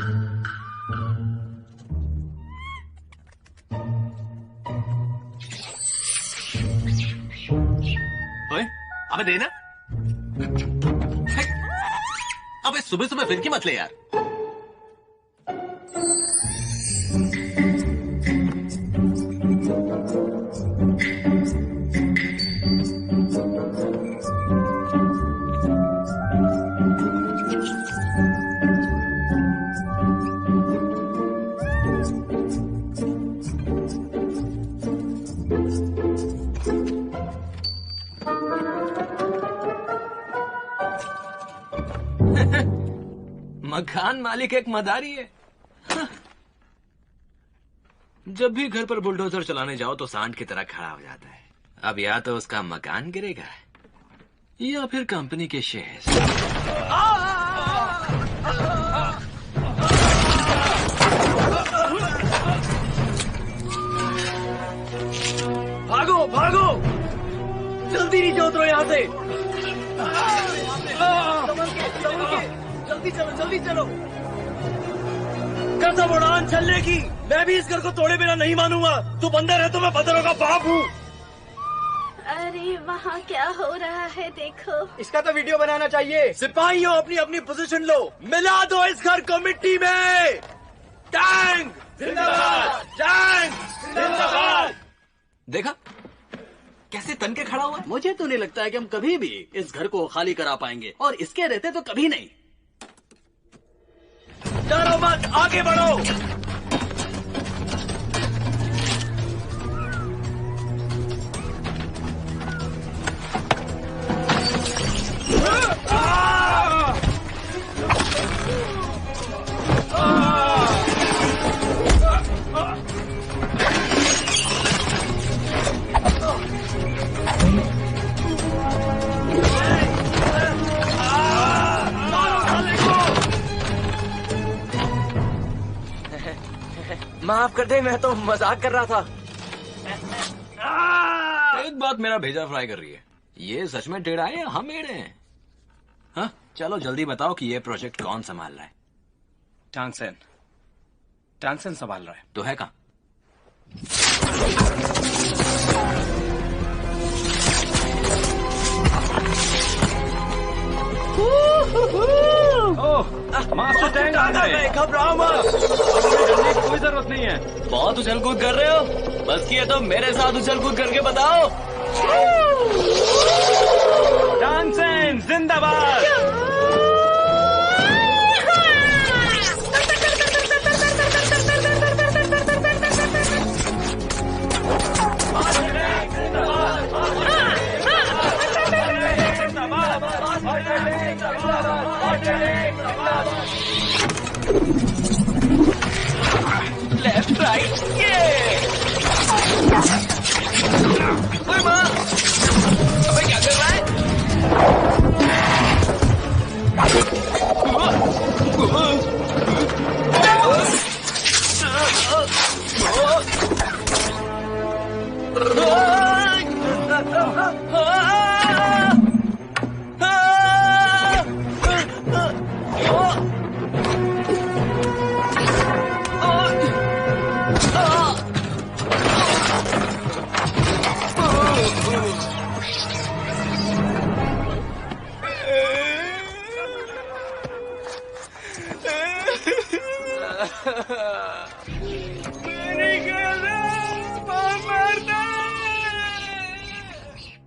ओए, अबे देना। अबे सुबह सुबह फिर की मत ले यार। मकान मालिक एक मदारी है। जब भी घर पर बुलडोजर चलाने जाओ तो सांड की तरह खड़ा हो जाता है। अब या तो उसका मकान गिरेगा या फिर कंपनी के शेयर्स। भागो भागो, जल्दी नीचे उतरो यहाँ से। जल्दी चलो जल्दी चलो। कसम उड़ान चलने की, मैं भी इस घर को तोड़े बिना नहीं मानूंगा। तू बंदर है तो मैं बंदरों का बाप हूँ। अरे वहाँ क्या हो रहा है देखो। इसका तो वीडियो बनाना चाहिए। सिपाहियों अपनी अपनी पोजीशन लो, मिला दो इस घर को मिट्टी में। टैंक जिंदाबाद, टैंक जिंदाबाद। देखा कैसे तन के खड़ा हुआ। मुझे तो नहीं लगता है कि हम कभी भी इस घर को खाली करा पाएंगे, और इसके रहते तो कभी नहीं। डरो मत, आगे बढ़ो। माफ कर दे, मैं तो मजाक कर रहा था। एक बात मेरा भेजा फ्राई कर रही है, ये सच में टेढ़ा है या हम एड़े हैं? हाँ चलो जल्दी बताओ कि ये प्रोजेक्ट कौन संभाल रहा है। टैंगसेन संभाल रहा है। तो है कहाँ? मास्टर टैंक आ गए। घबराओ मत, डरने की कोई जरूरत नहीं है। बहुत उछल कूद कर रहे हो, बस किए तो मेरे साथ उछल कूद करके बताओ। टैंगसेन जिंदाबाद। लेफ्ट राइट ये। ओए माँ, अबे क्या कर रहा है?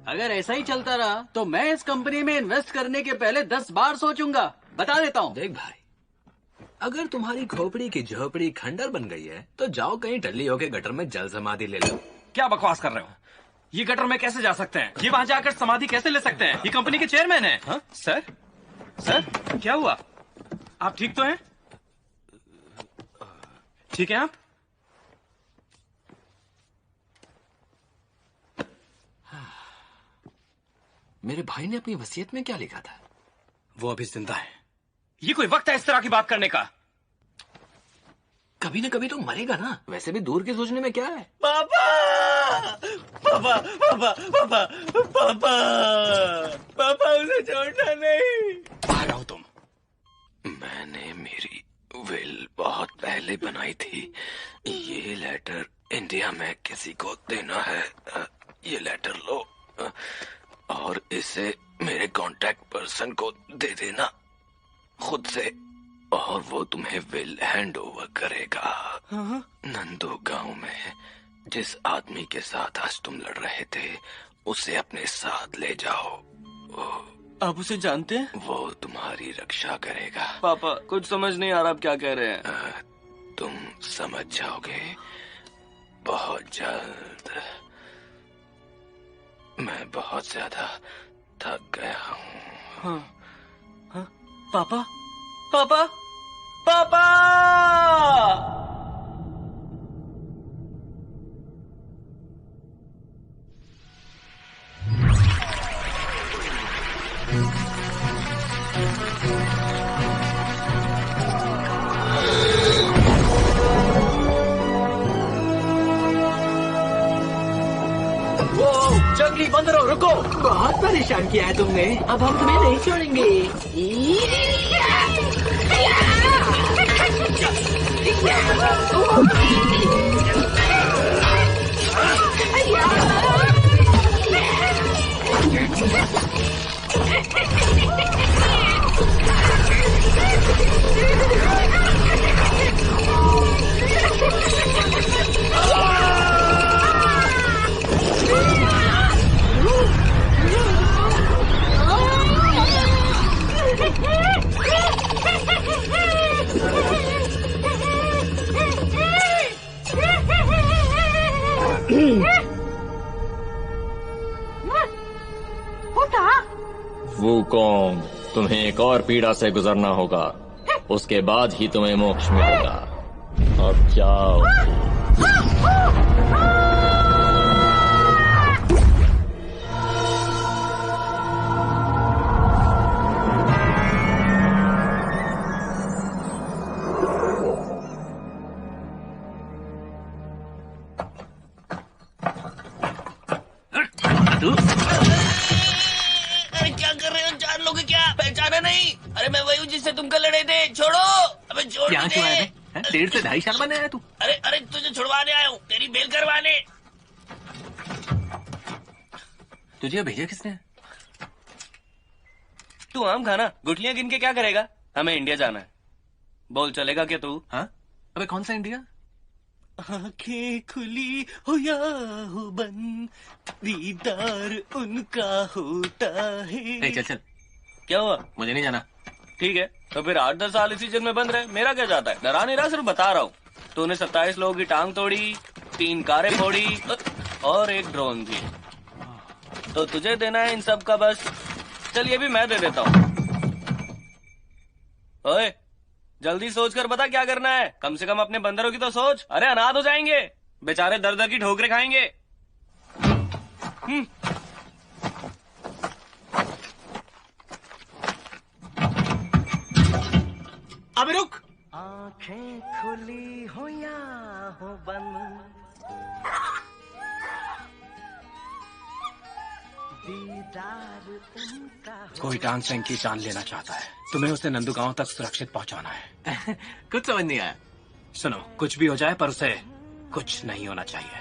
अगर ऐसा ही चलता रहा तो मैं इस कंपनी में इन्वेस्ट करने के पहले 10 बार सोचूंगा, बता देता हूँ। देख भाई, अगर तुम्हारी खोपड़ी की झोपड़ी खंडर बन गई है तो जाओ कहीं टल्ली होके गटर में जल समाधि ले लो। क्या बकवास कर रहे हो? ये गटर में कैसे जा सकते हैं? ये वहां जाकर समाधि कैसे ले सकते हैं? ये कंपनी के चेयरमैन है। हाँ? सर क्या हुआ? आप ठीक तो हैं? ठीक है आप? मेरे भाई ने अपनी वसीयत में क्या लिखा था? वो अभी जिंदा है। ये कोई वक्त है इस तरह की बात करने का? कभी न कभी तो मरेगा ना। वैसे भी दूर के सोचने में क्या है? पापा पापा पापा पापा पापा पापा, उसे छोड़ना नहीं। बाहर आओ तुम। मैंने मेरी विल पहले बनाई थी। ये लेटर इंडिया में किसी को देना है। ये लेटर लो और इसे मेरे कांटेक्ट पर्सन को दे देना खुद से, और वो तुम्हें विल हैंड ओवर करेगा। नंदू गांव में जिस आदमी के साथ आज तुम लड़ रहे थे उसे अपने साथ ले जाओ। आप उसे जानते हैं? वो तुम्हारी रक्षा करेगा। पापा कुछ समझ नहीं आ रहा आप क्या कह रहे हैं। तुम समझ जाओगे बहुत जल्द। मैं बहुत ज्यादा थक गया हूँ। हाँ, पापा पापा पापा। जंगली बंदरों रुको। बहुत परेशान किया है तुमने, अब हम तुम्हें नहीं छोड़ेंगे। वुकोंग, तुम्हें एक और पीड़ा से गुजरना होगा, उसके बाद ही तुम्हें मोक्ष मिलेगा। अब जाओ। अरे क्या कर रहे हो? जान लोगे क्या? पहचाना नहीं? अरे मैं वही हूँ जिससे तुम कल लड़े थे। छोड़ो। अबे छोड़ यहाँ दे। क्यों आया था? 1.5 से 2.5 साल बने आया तू। अरे अरे तुझे छुड़वाने आया हूँ, तेरी बेल करवाने। तुझे भेजा किसने? तू आम खाना, गुठलियां गिन के क्या करेगा? हमें इंडिया जाना है। बोल चलेगा क्या तू? हाँ? अबे कौन सा इंडिया? आंखें खुली हो या हो बंद, दीदार उनका होता है। चल चल, क्या हुआ? मुझे नहीं जाना। ठीक है, तो फिर 8-10 साल इसी जेल में बंद रहे। मेरा क्या जाता है? डरा नहीं रहा, सिर्फ बता रहा हूँ। तूने 27 लोगों की टांग तोड़ी, 3 कारें फोड़ी और एक ड्रोन भी। तो तुझे देना है इन सब का बस। चल ये भी मैं दे देता हूँ। ओए जल्दी सोच कर बता क्या करना है। कम से कम अपने बंदरों की तो सोच। अरे अनाथ हो जाएंगे बेचारे, दर दर की ठोकरें खाएंगे। अबे रुक। आंखें खुली हो या हो बंद, दीदार उनका। कोई टांग सिंह की जान लेना चाहता है, तुम्हें उसे नंदू गांव तक सुरक्षित पहुंचाना है। कुछ समझ नहीं आया। सुनो, कुछ भी हो जाए पर उसे कुछ नहीं होना चाहिए।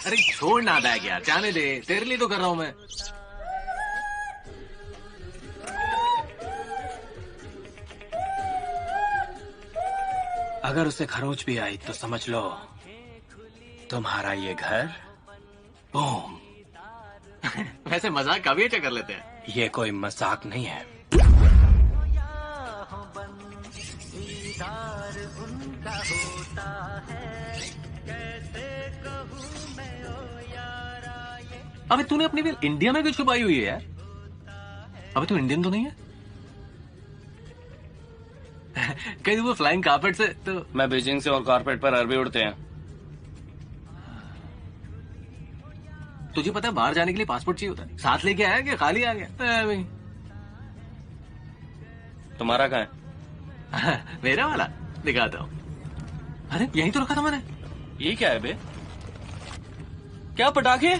अरे छोड़ ना बैग यार, जाने दे, तेरे लिए तो कर रहा हूं मैं। अगर उसे खरोच भी आई तो समझ लो तुम्हारा ये घर बूम। वैसे मजाक कभी अच्छा कर लेते हैं, ये कोई मजाक नहीं है। अबे तूने अपनी भी इंडिया में क्यों छुपाई हुई है यार? अबे तू इंडियन तो नहीं है? कहीं वो फ्लाइंग कारपेट से तो। मैं बीजिंग से और कारपेट पर अरबी उड़ते हैं। तुझे पता है बाहर जाने के लिए पासपोर्ट चाहिए होता है। साथ लेके आया कि खाली आ गया? भाई तुम्हारा कहाँ है? मेरा वाला दिखाता हूँ। अरे यहीं तो रखा था मैंने। ये क्या है बे? क्या पटाखे?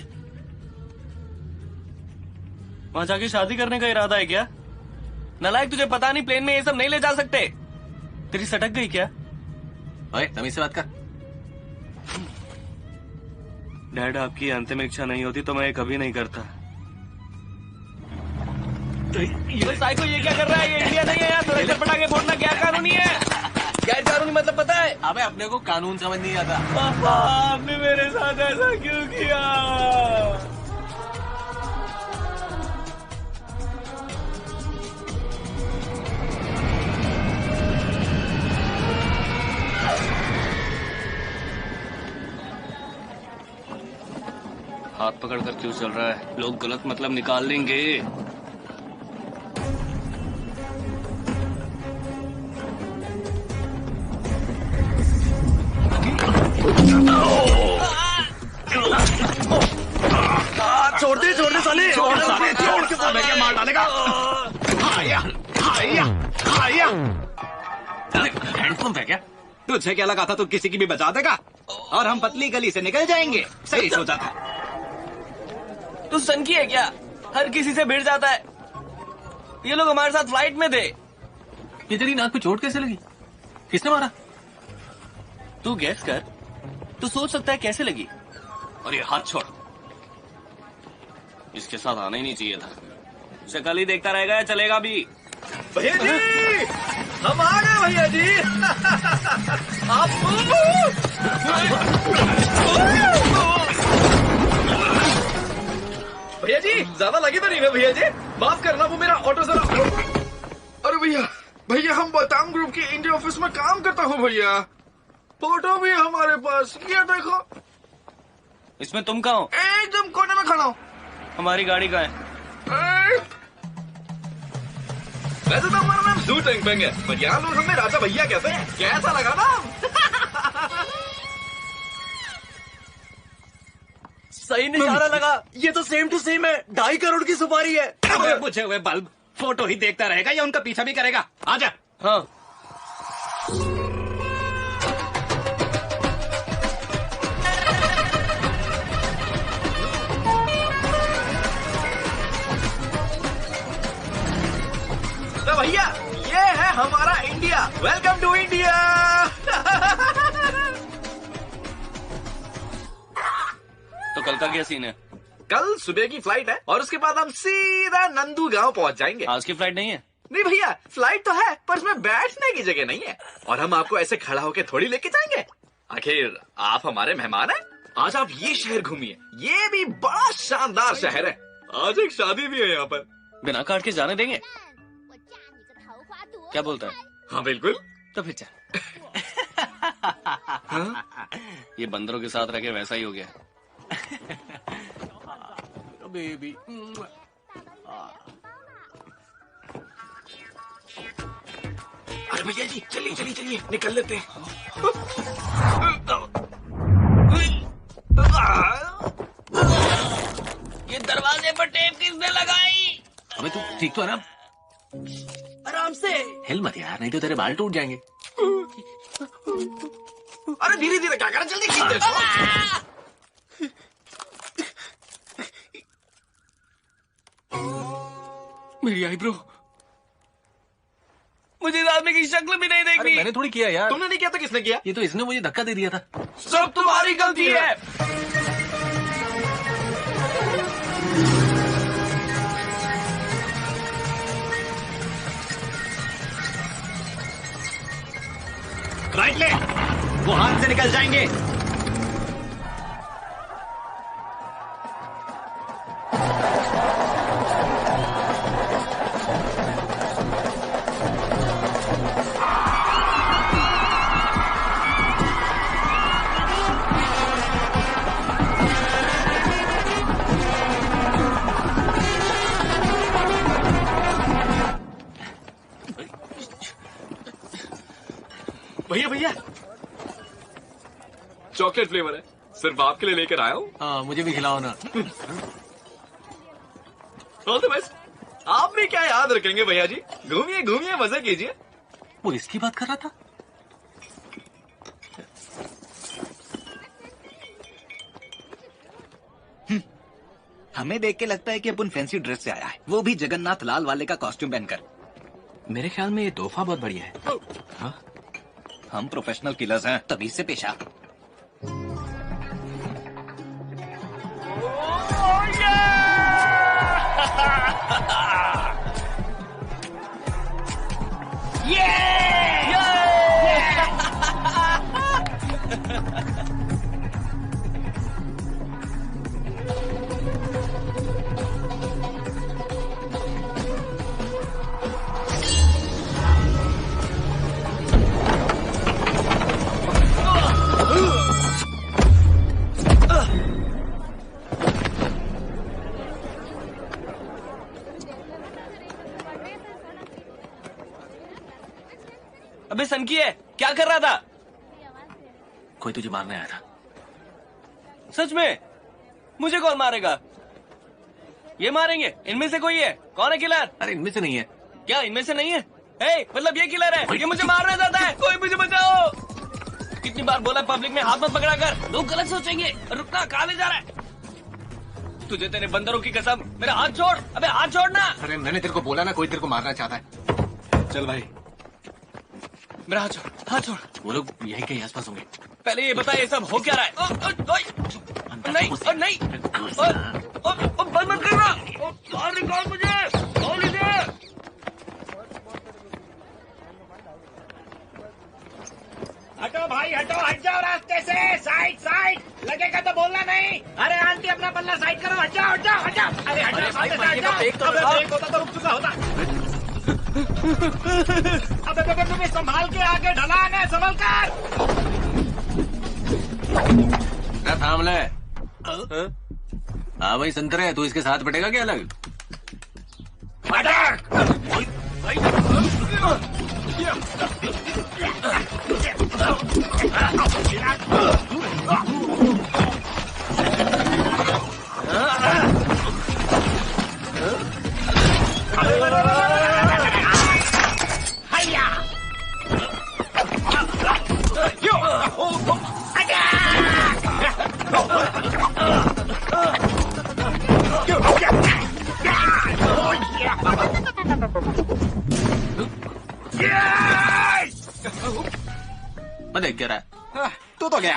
वहां जाके शादी करने का इरादा है क्या? नालायक, तुझे पता नहीं प्लेन में ये सब नहीं ले जा सकते। तेरी सटक गई क्या? ओए तमीज से बात कर। डैड, आपकी अंतिम इच्छा नहीं होती तो मैं ये कभी नहीं करता। ये साइको ये क्या कर रहा है? ये इंडिया नहीं है यार, तो पटाखे फोड़ना क्या कानूनी है? गैर कानूनी मतलब पता है? अबे अपने को कानून समझ नहीं आता। पापा, आपने मेरे साथ ऐसा क्यों किया? हाथ पकड़कर क्यों चल रहा है? लोग गलत मतलब निकाल लेंगे। छोड़ दे साले, छोड़ के साले क्या मार डालेगा। हैंडपंप है क्या? तुझे क्या लगा था तू किसी की भी बचा देगा और हम पतली गली से निकल जाएंगे? सही सोचा था। तू सनकी है क्या? हर किसी से भिड़ जाता है। ये लोग हमारे साथ फ्लाइट में थे। ये तेरी नाक पे चोट कैसे लगी? किसने मारा? तू गैस कर, तू सोच सकता है कैसे लगी। और ये हाथ छोड़, इसके साथ आना ही नहीं चाहिए था। शक्ल ही देखता रहेगा या चलेगा भी? भैया जी, हम आ गए भैया जी। आप भैया जी, ज्यादा लगी तो नहीं है भैया जी? माफ करना, वो मेरा ऑटो जरा। अरे भैया हम बतांग ग्रुप के इंडिया ऑफिस में काम करता हूँ भैया। फोटो भी हमारे पास, ये देखो। इसमें तुम कहाँ हो? एकदम कोने में खड़ा हूँ। हमारी गाड़ी कहाँ है? वैसे तो हमारा नाम जू टेंग पेंग है, पर यहाँ लोग हमें राजा भैया कहते हैं। कैसा लगा नाम? सही निशाना लगा। ये तो सेम टू सेम है। 2.5 करोड़ की सुपारी है। अबे बुझे हुए बल्ब, फोटो ही देखता रहेगा या उनका पीछा भी करेगा? आजा। हाँ, तो भैया ये है हमारा इंडिया। Welcome to India. तो कल का क्या सीन है? कल सुबह की फ्लाइट है और उसके बाद हम सीधा नंदू गांव पहुंच जाएंगे। आज की फ्लाइट नहीं है? नहीं भैया, फ्लाइट तो है पर उसमें बैठने की जगह नहीं है और हम आपको ऐसे खड़ा होके थोड़ी लेके जाएंगे। आखिर आप हमारे मेहमान हैं। आज आप ये शहर घूमिए, ये भी बड़ा शानदार शहर है। आज एक शादी भी है यहाँ पर। बिना कार्ड के जाने देंगे? क्या बोलता है? हाँ बिल्कुल। तो फिर चल। ये बंदरों के साथ रह के वैसा ही हो गया। बेबी अरे भैया जी, चलिए निकल लेते हैं। ये दरवाजे पर टेप किसने लगाई? अबे तू ठीक तो है ना? आराम से। हिल मत यार, नहीं तो तेरे बाल टूट जाएंगे। अरे धीरे धीरे क्या कर, जल्दी खींच दे। मेरी आईब्रो। मुझे इस आदमी की शक्ल भी नहीं देखनी। मैंने थोड़ी किया यार। तुमने नहीं किया तो किसने किया? ये तो इसने मुझे धक्का दे दिया था। सब तुम्हारी गलती है। राइट ले, वो हाथ से निकल जाएंगे। भैया चॉकलेट फ्लेवर है, सिर्फ आपके लिए लेकर आया हूँ। हाँ मुझे भी खिलाओ ना। All the best. आप भी क्या याद रखेंगे भैया जी। घूमिए घूमिए, मजे कीजिए। वो इसकी बात कर रहा था। हमें देख के लगता है कि अपन फैंसी ड्रेस से आया है, वो भी जगन्नाथ लाल वाले का कॉस्ट्यूम पहनकर। मेरे ख्याल में ये तोहफा बहुत बढ़िया है। हाँ? हम प्रोफेशनल किलर्स हैं, तभी से पेशा। अबे सनकी है, क्या कर रहा था? कोई तुझे मारने आया था। सच में? मुझे कौन मारेगा? ये मारेंगे? इनमें से कोई है? कौन है किलर? अरे इनमें से नहीं है। क्या इनमें से नहीं है? मतलब ये किलर है, ये मुझे मारना चाहता है। कोई मुझे बचाओ। कितनी बार बोला पब्लिक में हाथ मत पकड़ा कर, लोग गलत सोचेंगे। रुकना, कहाँ ले जा रहा है? तुझे तेरे बंदरों की कसम, मेरा हाथ छोड़। अबे हाथ छोड़ना। अरे मैंने तेरे को बोला ना, कोई तेरे को मारना चाहता है। चल भाई, मेरा हाथ छोड़, हाथ छोड़। वो लोग यही कहीं आसपास होंगे। पहले ये बता, ये सब हो क्या रहा है? नहीं, नहीं, बंद मत करना। बाहर निकाल मुझे, खोल इसे। हटो भाई हटो, हट जाओ रास्ते से। साइड साइड, लगेगा तो बोलना नहीं। अरे आंटी अपना पल्ला साइड करो, हट जाओ हट जाओ हट जाओ। अरे हट जाओ, ब्रेक होता तो रुक चुका होता। अबे तुम्हें संभाल के आगे ढलान है, संभल कर। थाम ले। हाँ भाई संतरे, तू इसके साथ बैठेगा क्या अलग? मैं देख क्या रहा है? तू तो गया।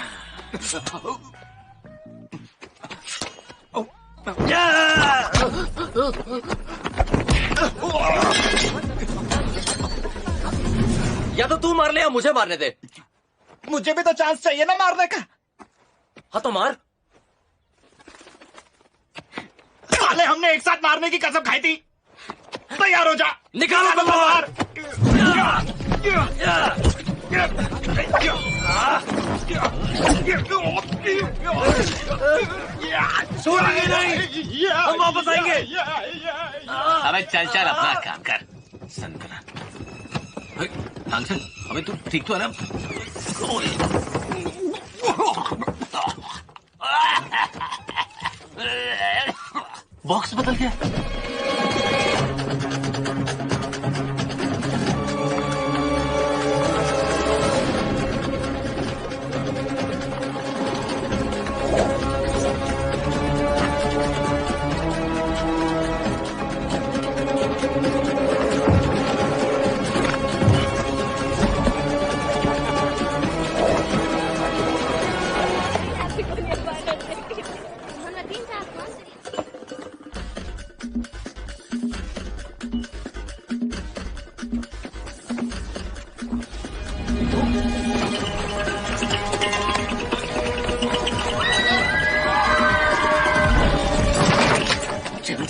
या तो तू मार ले या मुझे मारने दे। मुझे भी तो चांस चाहिए ना मारने का। हाँ तो मार। साले हमने एक साथ मारने की कसम खाई थी। तैयार हो जा, निकालो तलवार। छोड़ेंगे नहीं, हम वापस आएंगे। अबे चल चल अपना काम कर संतरा। चल, अबे तू ठीक तो है ना? बॉक्स बदल गया।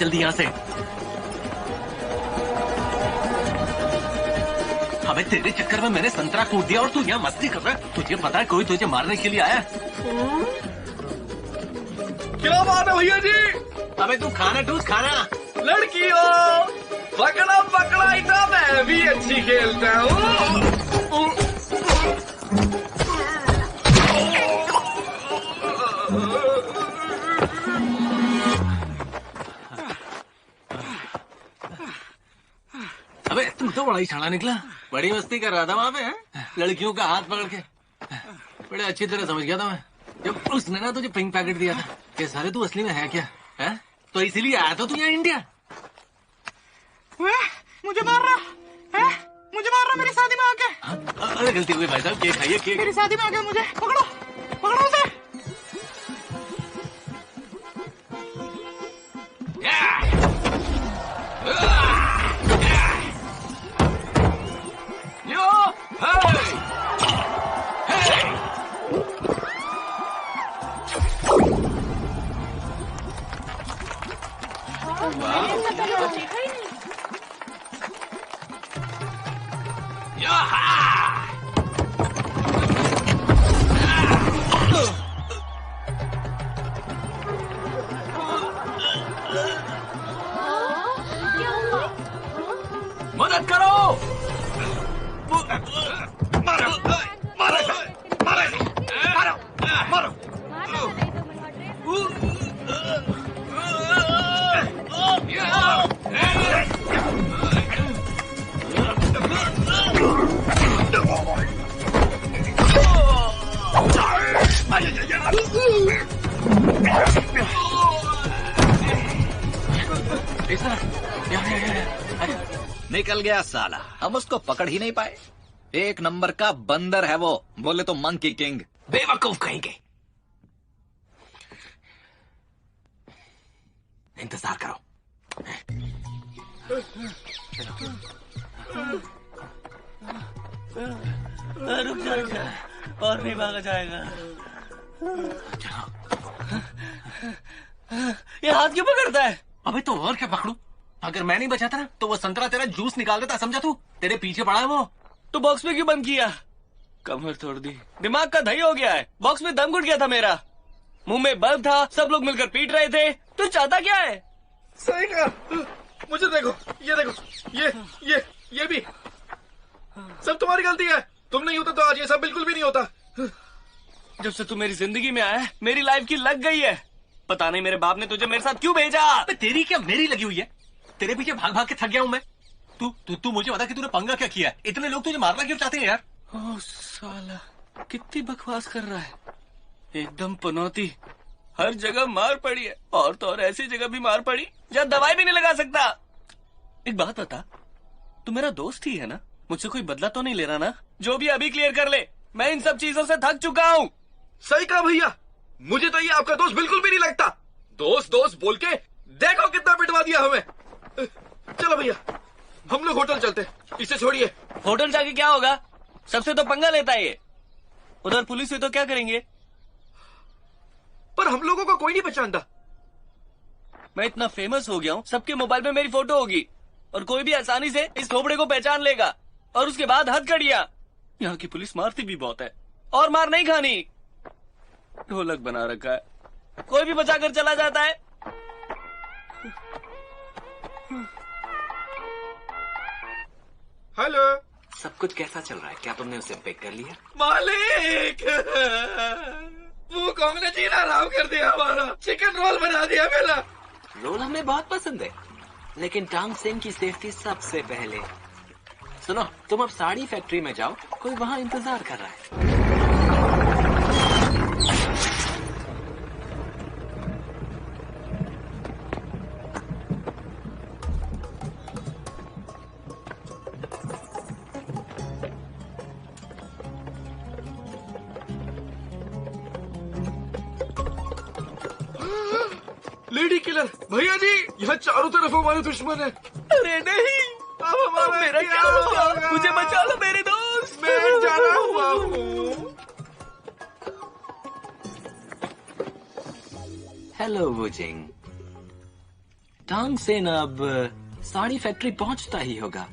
जल्दी यहाँ से। हमें तेरे चक्कर में मैंने संतरा कूद दिया और तू यहाँ मस्ती कर रहा है। तुझे पता है कोई तुझे मारने के लिए आया? क्या बात है भैया जी? अबे तू खाना ठूस खाना। लड़की हो, पकड़ा पकड़ा ही था, मैं भी अच्छी खेलता हूँ। अबे तू तो बड़ा ही छाड़ा निकला। बड़ी मस्ती कर रहा था वहाँ पे, लड़कियों का हाथ पकड़ के। बड़े अच्छी तरह समझ गया था मैं जब उसने ना तुझे पिंक पैकेट दिया था कि साले तू असली में है क्या है? तो इसीलिए आया था तू यहाँ इंडिया। मुझे मार रहा है, मुझे मार रहा मेरी शादी में आके। अरे गलती हो गई भाई साहब, केक खाइए केक। मेरी शादी में आ गया, मुझे पकड़ो पकड़ो उसे। मदद करो। मारो मारो मारो मारो मारो। निकल गया साला, हम उसको पकड़ ही नहीं पाए। एक नंबर का बंदर है वो, बोले तो मंकी किंग। बेवकूफ कहेंगे। इंतजार करो। रुक जा, और नहीं भागा जाएगा। ये हाथ क्यों पकड़ता है? अबे तो और क्या पकड़ू? अगर मैं नहीं बचाता ना तो वो संतरा तेरा जूस निकाल देता, समझा तू? तेरे पीछे पड़ा है वो। तो बॉक्स में क्यों बंद किया? कमर तोड़ दी, दिमाग का दही हो गया है। बॉक्स में दम घुट गया था मेरा, मुंह में बल्ब था, सब लोग मिलकर पीट रहे थे। तू चाहता क्या है? सही कहा। मुझे देखो, ये देखो, ये भी सब तुम्हारी गलती है। तुम नहीं होता तो आज ये सब बिल्कुल भी नहीं होता। जब से तू मेरी जिंदगी में आया है, मेरी लाइफ की लग गई है। पता नहीं मेरे बाप ने तुझे मेरे साथ क्यों भेजा। तेरी क्या मेरी लगी हुई है? तेरे पीछे भाग भाग के थक गया हूं मैं। तू मुझे बता कि तूने पंगा क्या किया है? इतने लोग तुझे मारना क्यों चाहते हैं यार? ओह साला, कितनी बकवास कर रहा है। एकदम पनौती, हर जगह मार पड़ी है। और तो और ऐसी जगह भी मार पड़ी जहाँ दवाई भी नहीं लगा सकता। एक बात बता, तू मेरा दोस्त ही है ना? मुझसे कोई बदला तो नहीं ले रहा ना? जो भी अभी क्लियर कर ले, मैं इन सब चीजों से थक चुका हूँ। सही कहा भैया, मुझे तो ये आपका दोस्त बिल्कुल भी नहीं लगता। दोस्त दोस्त बोल के देखो कितना पिटवा दिया हमें। चलो भैया, हम लोग होटल चलते, इसे छोड़िए। होटल जाके क्या होगा? सबसे तो पंगा लेता है ये। उधर पुलिस हुई तो क्या करेंगे? पर हम लोगों को कोई नहीं पहचानता। मैं इतना फेमस हो गया हूँ, सबके मोबाइल में मेरी फोटो होगी और कोई भी आसानी से इस खोपड़े को पहचान लेगा। और उसके बाद हथकड़ियां। यहाँ की पुलिस मारती भी बहुत है, और मार नहीं खानी। ढोलक बना रखा है, कोई भी बचाकर चला जाता है। हेलो, सब कुछ कैसा चल रहा है? क्या तुमने उसे पिक कर लिया? मालिक, वो कौन ने जीना हराम कर दिया हमारा। चिकन रोल बना दिया मेरा। रोल हमें बहुत पसंद है, लेकिन टांग सेन की सेफ्टी सबसे पहले। सुनो, तुम अब साड़ी फैक्ट्री में जाओ, कोई वहाँ इंतजार कर रहा है। लेडी किलर भैया जी, यहाँ चारों तरफ हमारे दुश्मन है। अरे नहीं, अब हमारा मेरा क्या होगा? मुझे बचा लो मेरे दोस्त। मैं जाना हुआ हूँ। हेलो वुजिंग, टांग सेन अब साड़ी फैक्ट्री पहुंचता ही होगा।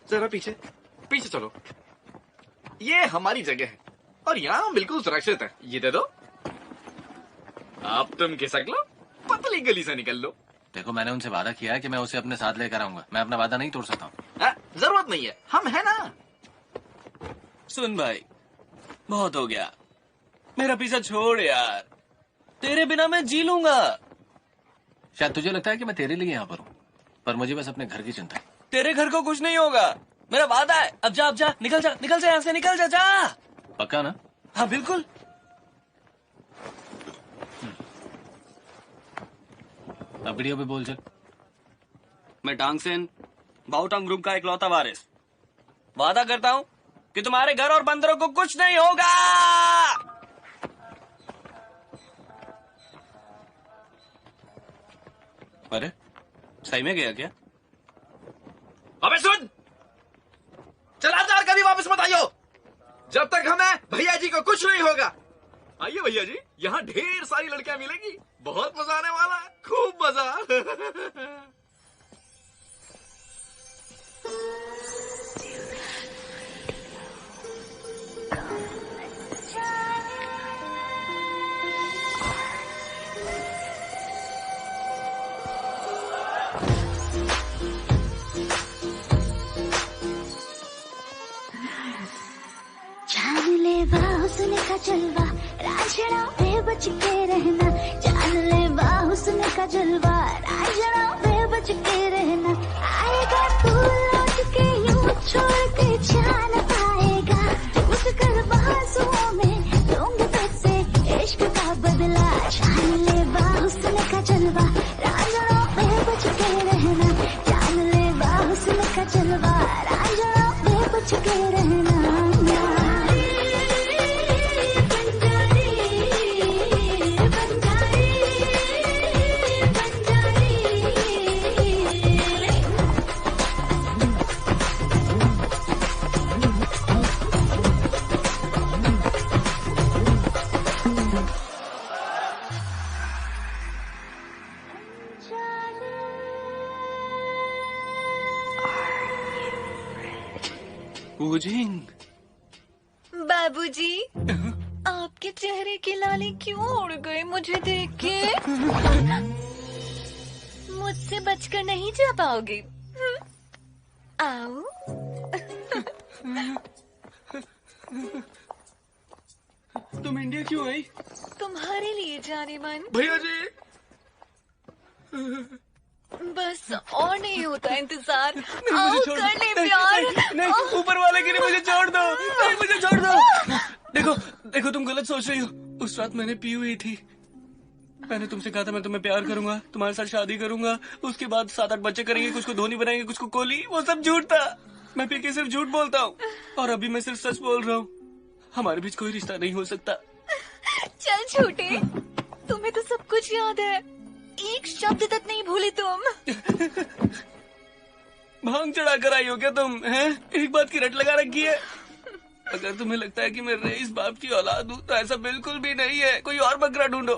जरा पीछे पीछे चलो, ये हमारी जगह है और यहाँ हम बिल्कुल सुरक्षित है। ये दे दो, अब तुम खिसक लो, पतली गली से निकल लो। देखो, मैंने उनसे वादा किया है कि मैं उसे अपने साथ लेकर आऊंगा। मैं अपना वादा नहीं तोड़ सकता हूँ। जरूरत नहीं है, हम है ना। सुन भाई, बहुत हो गया, मेरा पीछा छोड़ यार। तेरे बिना मैं जी लूंगा। शायद तुझे लगता है कि मैं तेरे लिए यहाँ पर हूँ, पर मुझे बस अपने घर की चिंता है। तेरे घर को कुछ नहीं होगा, मेरा वादा है। अब जा, अब जा, निकल जा, निकल जा यहाँ से, निकल जा, जा। पक्का ना? हाँ बिल्कुल। अब वीडियो पे बोल चल। मैं टांग सेन बाओटांग ग्रुप का इकलौता वारिस। वादा करता हूँ कि तुम्हारे घर और बंदरों को कुछ नहीं होगा। अरे सही में गया क्या? अबे सुन, चला जार कभी वापस मत आइयो जब तक हमें भैया जी को कुछ नहीं होगा। आइए भैया जी, यहाँ ढेर सारी लड़कियां मिलेंगी, बहुत मजा आने वाला है, खूब मजा। जान ले हुस्न का जलवा, राजड़ा पे बच के रहना। जान ले हुस्न का जलवा, राजड़ा पे बच के रहना। आएगा तू लौट के यूं छोड़ के जान पाएगा। उस कर बाजुओं में लूंगी तुझसे इश्क का बदला। जान ले हुस्न का जलवा, राजड़ा पे बच के रहना। जान ले हुस्न का जलवा, राजड़ा पे बच के रहना। बाबूजी, आपके चेहरे की लाली क्यों उड़ गई मुझे देख के? मुझसे बचकर नहीं जा पाओगे। आओ। तुम इंडिया क्यों आई? तुम्हारे लिए जाने मन। भैया जी, बस और नहीं होता इंतजार। मुझे आओ छोड़ कर दो। ले प्यार। नहीं, ऊपर वाले के लिए मुझे छोड़ दो। नहीं, मुझे छोड़ दो। देखो देखो, तुम गलत सोच रही हो। उस रात मैंने पी हुई थी। मैंने तुमसे कहा था मैं तुम्हें प्यार करूंगा, तुम्हारे साथ शादी करूंगा, उसके बाद 7-8 बच्चे करेंगे, कुछ को धोनी बनाएंगे, कुछ को कोहली। वो सब झूठ था। मैं पी के सिर्फ झूठ बोलता हूँ, और अभी मैं सिर्फ सच बोल रहा हूँ। हमारे बीच कोई रिश्ता नहीं हो सकता। चल छोटे, तुम्हें तो सब कुछ याद है, एक शब्द तक नहीं भूले तुम। भांग चढ़ा कर आई हो क्या तुम? हैं? एक बात की रट लगा रखी है। अगर तुम्हें लगता है कि मैं रईस बाप की औलाद हूँ तो ऐसा बिल्कुल भी नहीं है। कोई और बकरा ढूंढो।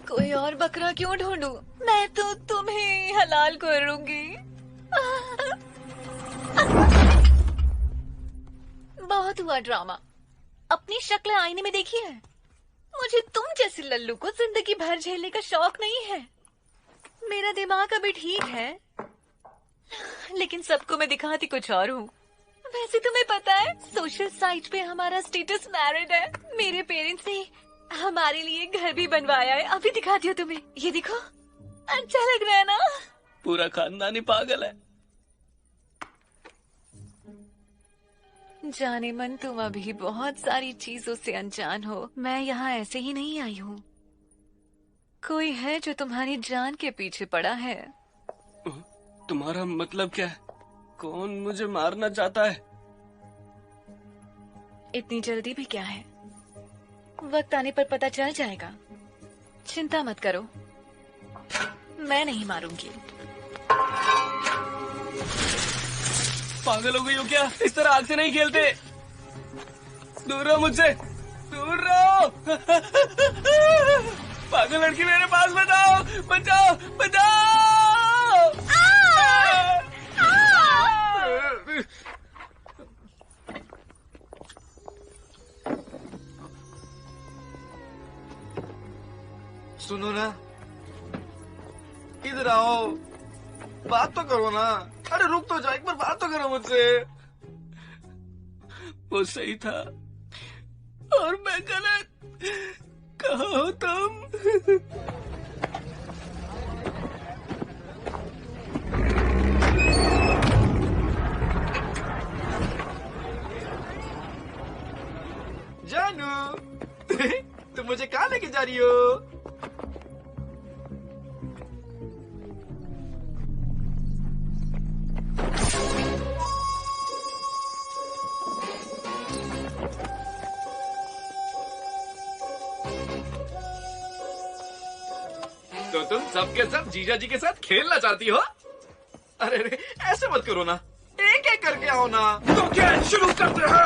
कोई और बकरा क्यों ढूंढूं? मैं तो तुम्हें हलाल करूंगी। बहुत हुआ ड्रामा। अपनी शक्ल आईने में देखी है? मुझे तुम जैसे लल्लू को जिंदगी भर झेलने का शौक नहीं है। मेरा दिमाग अभी ठीक है, लेकिन सबको मैं दिखाती कुछ और हूँ। वैसे तुम्हें पता है, सोशल साइट पे हमारा स्टेटस मैरिड है। मेरे पेरेंट्स ने हमारे लिए घर भी बनवाया है। अभी दिखाती हूँ तुम्हें, ये देखो। अच्छा लग रहा है ना? पूरा खानदान ही पागल है। जाने मन, तुम अभी बहुत सारी चीजों से अनजान हो। मैं यहाँ ऐसे ही नहीं आई हूँ। कोई है जो तुम्हारी जान के पीछे पड़ा है। तुम्हारा मतलब क्या है? कौन मुझे मारना चाहता है? इतनी जल्दी भी क्या है, वक्त आने पर पता चल जाएगा। चिंता मत करो, मैं नहीं मारूंगी। पागल हो गई हो क्या? इस तरह आग से नहीं खेलते। दूर रहो मुझसे, दूर रहो। पागल लड़की मेरे पास, बचाओ बचाओ बचाओ। सुनो ना, इधर आओ, बात तो करो ना। अरे रुक तो जाओ, एक बार बात तो करो मुझसे। वो सही था और मैं गलत। कहाँ हो तुम? जानू, तुम मुझे कहाँ लेके जा रही हो? तुम सबके सब जीजा जी के साथ खेलना चाहती हो? अरे अरे ऐसे मत करो ना, एक एक करके आओ ना। तो क्या शुरू करते हैं?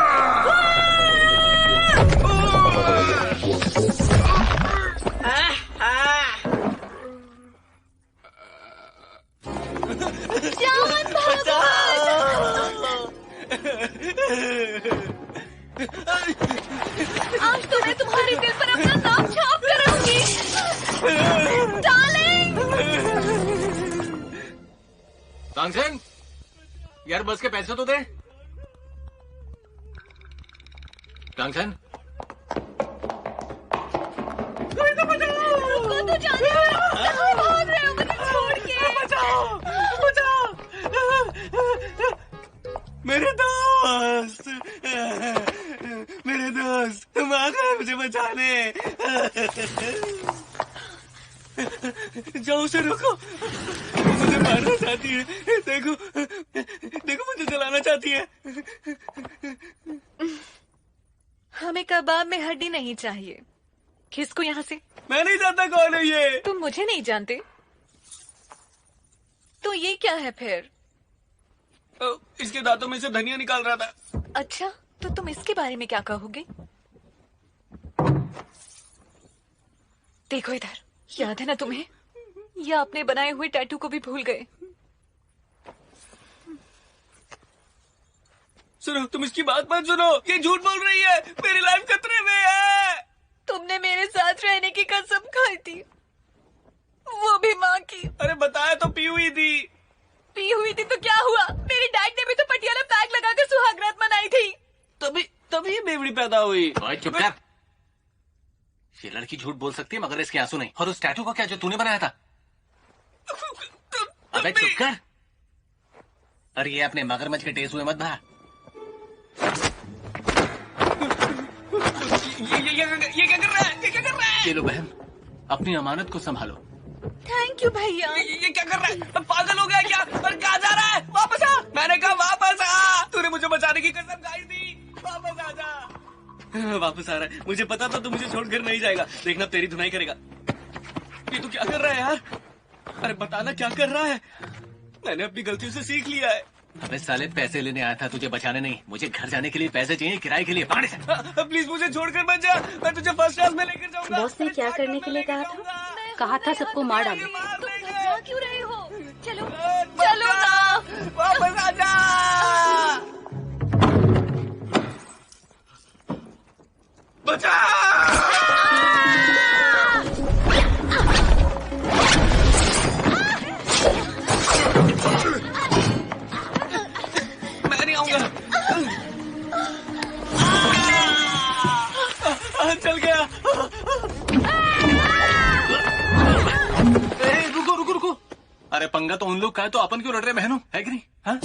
आज तो मैं तुम्हारे दिल पर अपना नाम छाप कर रहूंगी। डार्लिंग। तांगसेन, यार बस के पैसे तो दे। तांगसेन, रुको तो जाने दो। कहाँ भाग रहे हो मुझे छोड़ के? बचाओ, बचाओ। मेरे दोस्त, मेरे दोस्त, तुम आ गए मुझे बचाने। जाओ उसे रोको, मुझे मारना चाहती है। देखो, देखो मुझे जलाना चाहती है। हमें कबाब में हड्डी नहीं चाहिए। खिसको यहाँ से। मैं नहीं जानता कौन है ये। तुम मुझे नहीं जानते तो ये क्या है फिर? इसके दांतों में से धनिया निकाल रहा था। अच्छा, तो तुम इसके बारे में क्या कहोगे? देखो इधर, याद है ना तुम्हें? या अपने बनाए हुए टैटू को भी भूल गए? सुनो, तुम इसकी बात मत सुनो, ये झूठ बोल रही है। मेरी लाइफ खतरे में है। तुमने मेरे साथ रहने की कसम खाई थी, वो भी माँ की। अरे बताया तो पी हुई थी। पी हुई थी तो क्या हुआ? मेरी डैड ने भी तो पटियाला पैक लगाकर सुहागरात मनाई थी। तभी बेबड़ी पैदा हुई। चुप कर। ये लड़की झूठ बोल सकती है मगर इसके आंसू नहीं। और उस टैटू को क्या जो तूने बनाया था? अबे चुप कर। अरे ये अपने मगरमच्छ के टेस्ट हुए मत भा। ये क्या कर रहा है? ये क्या कर रहा है? ये लो बहन, अपनी अमानत को संभालो। थैंक यू भैया। ये क्या कर रहा है? पागल हो गया क्या? और कहाँ जा रहा है? वापस आ। मैंने कहा वापस आ। तूने मुझे बचाने की कसम खाई थी। वापस आ जा। वापस आ रहा है। मुझे पता था तू मुझे छोड़कर नहीं जाएगा। देखना तेरी धुनाई करेगा। ये तू क्या कर रहा है यार? अरे बताना क्या कर रहा है? मैंने अपनी गलतियों से सीख लिया है। अबे साले, पैसे लेने आया था तुझे बचाने नहीं। मुझे घर जाने के लिए पैसे चाहिए, किराए के लिए। पकड़ से। प्लीज मुझे छोड़कर मत जा। मैं तुझे फर्स्ट क्लास में लेकर जाऊंगा। बॉस ने क्या करने के लिए कहा था? कहा था सबको मार डालो। तुम घबरा क्यों रहे हो? चलो चलो ना, वापस आ जा। बचा। मैं नहीं आऊंगा। चल गया। रुको रुको रुको। अरे पंगा तो उन लोग का है, तो अपन क्यों लड़ रहे बहनों? है कि नहीं? हाँ?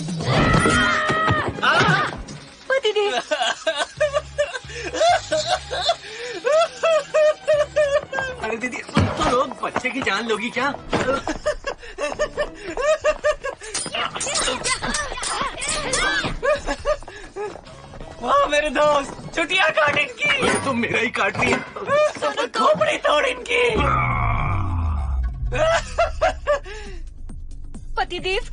पतिदेव। अरे दीदी, तो लोग बच्चे की जान लोगी क्या? वाह मेरे दोस्त, छुट्टियां काट इनकी। तो मेरा ही काट रही है। खोपड़ी तोड़ इनकी। पतिदेव।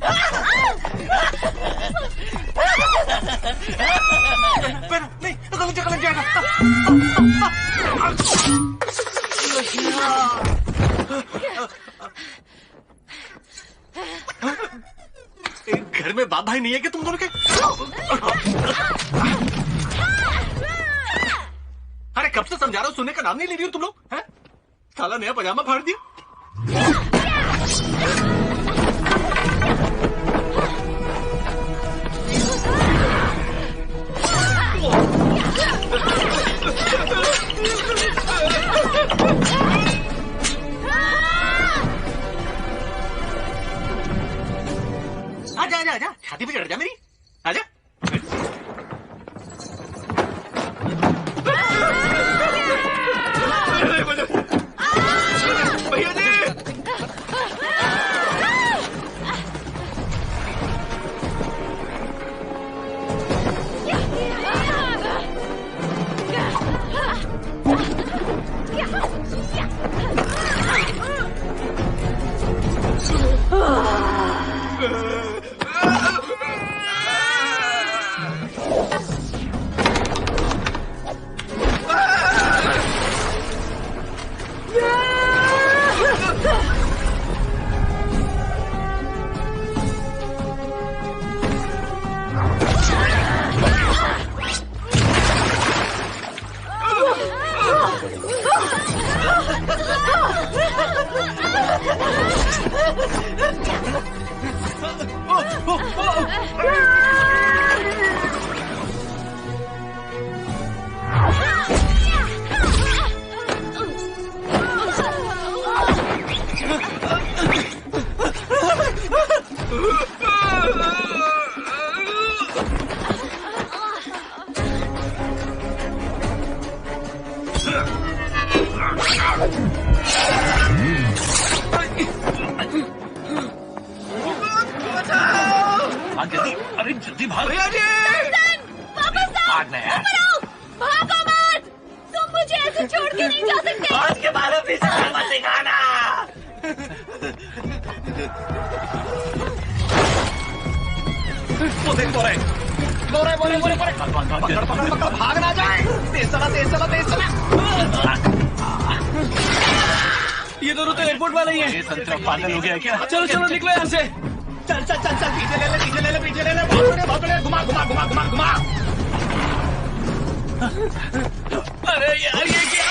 नहीं, गलत जाएगा। घर में बाप भाई नहीं है क्या तुम दोनों के? अरे कब से समझा रहा हूँ, सुनने का नाम नहीं ले रही हो तुम लोग? हैं? साला नया पजामा फाड़ दिया। आजा आजा आजा, छाती पे चढ़ जा मेरी। आजा। भैया जी। अरे जल्दी भाग भैया जी! वापस आओ! भागना यार। ऊपर आओ! भागो मत! तुम मुझे ऐसे छोड़ के नहीं जा सकते। आज के बालों पे मत दिखाना। वो देख बोरे पकड़ भाग ना जाए। तेज चला। ये दोनों तो एयरपोर्ट वाले ही हैं। ये संतरा पागल हो गया क्या? चलो निकलो यहाँ से। चल पीछे ले बहुत बढ़िया घुमा। अरे यार ये क्या?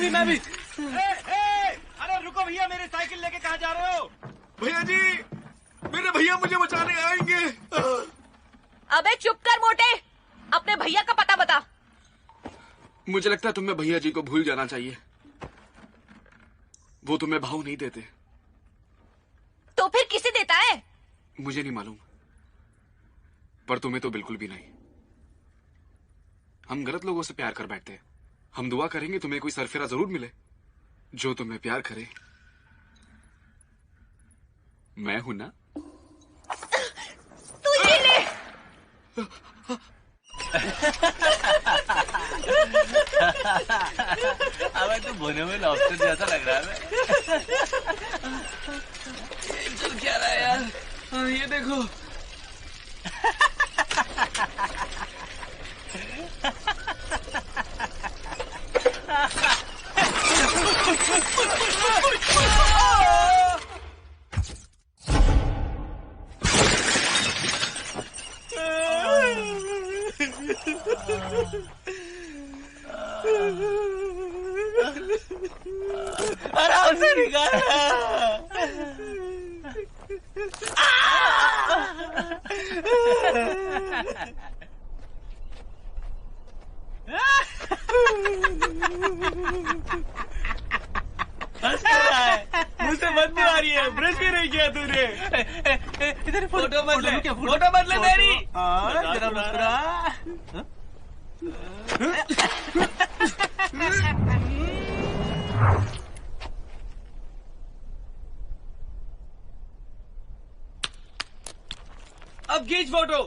मैं भी। अरे रुको भैया, मेरी साइकिल लेके कहाँ जा रहे हो? भैया जी, मेरे भैया मुझे बचाने आएंगे। अबे चुप कर मोटे, अपने भैया का पता बता। मुझे लगता है तुम्हें भैया जी को भूल जाना चाहिए। वो तुम्हें भाव नहीं देते। तो फिर किसे देता है? मुझे नहीं मालूम, पर तुम्हें तो बिल्कुल भी नहीं। हम गलत लोगों से प्यार कर बैठते हैं। हम दुआ करेंगे तुम्हें कोई सरफिरा जरूर मिले जो तुम्हें प्यार करे। मैं हूं ना? तुझे ले। अब तो भुने में लॉबस्टर जैसा लग रहा है। चल क्या रहा है यार? हाँ, ये देखो। आराम से निकाल। मुझसे बदबू आ रही है। ब्रश भी नहीं किया तूने। इधर फोटो बदले मेरी। जरा मुस्कुरा। अब खींच फोटो।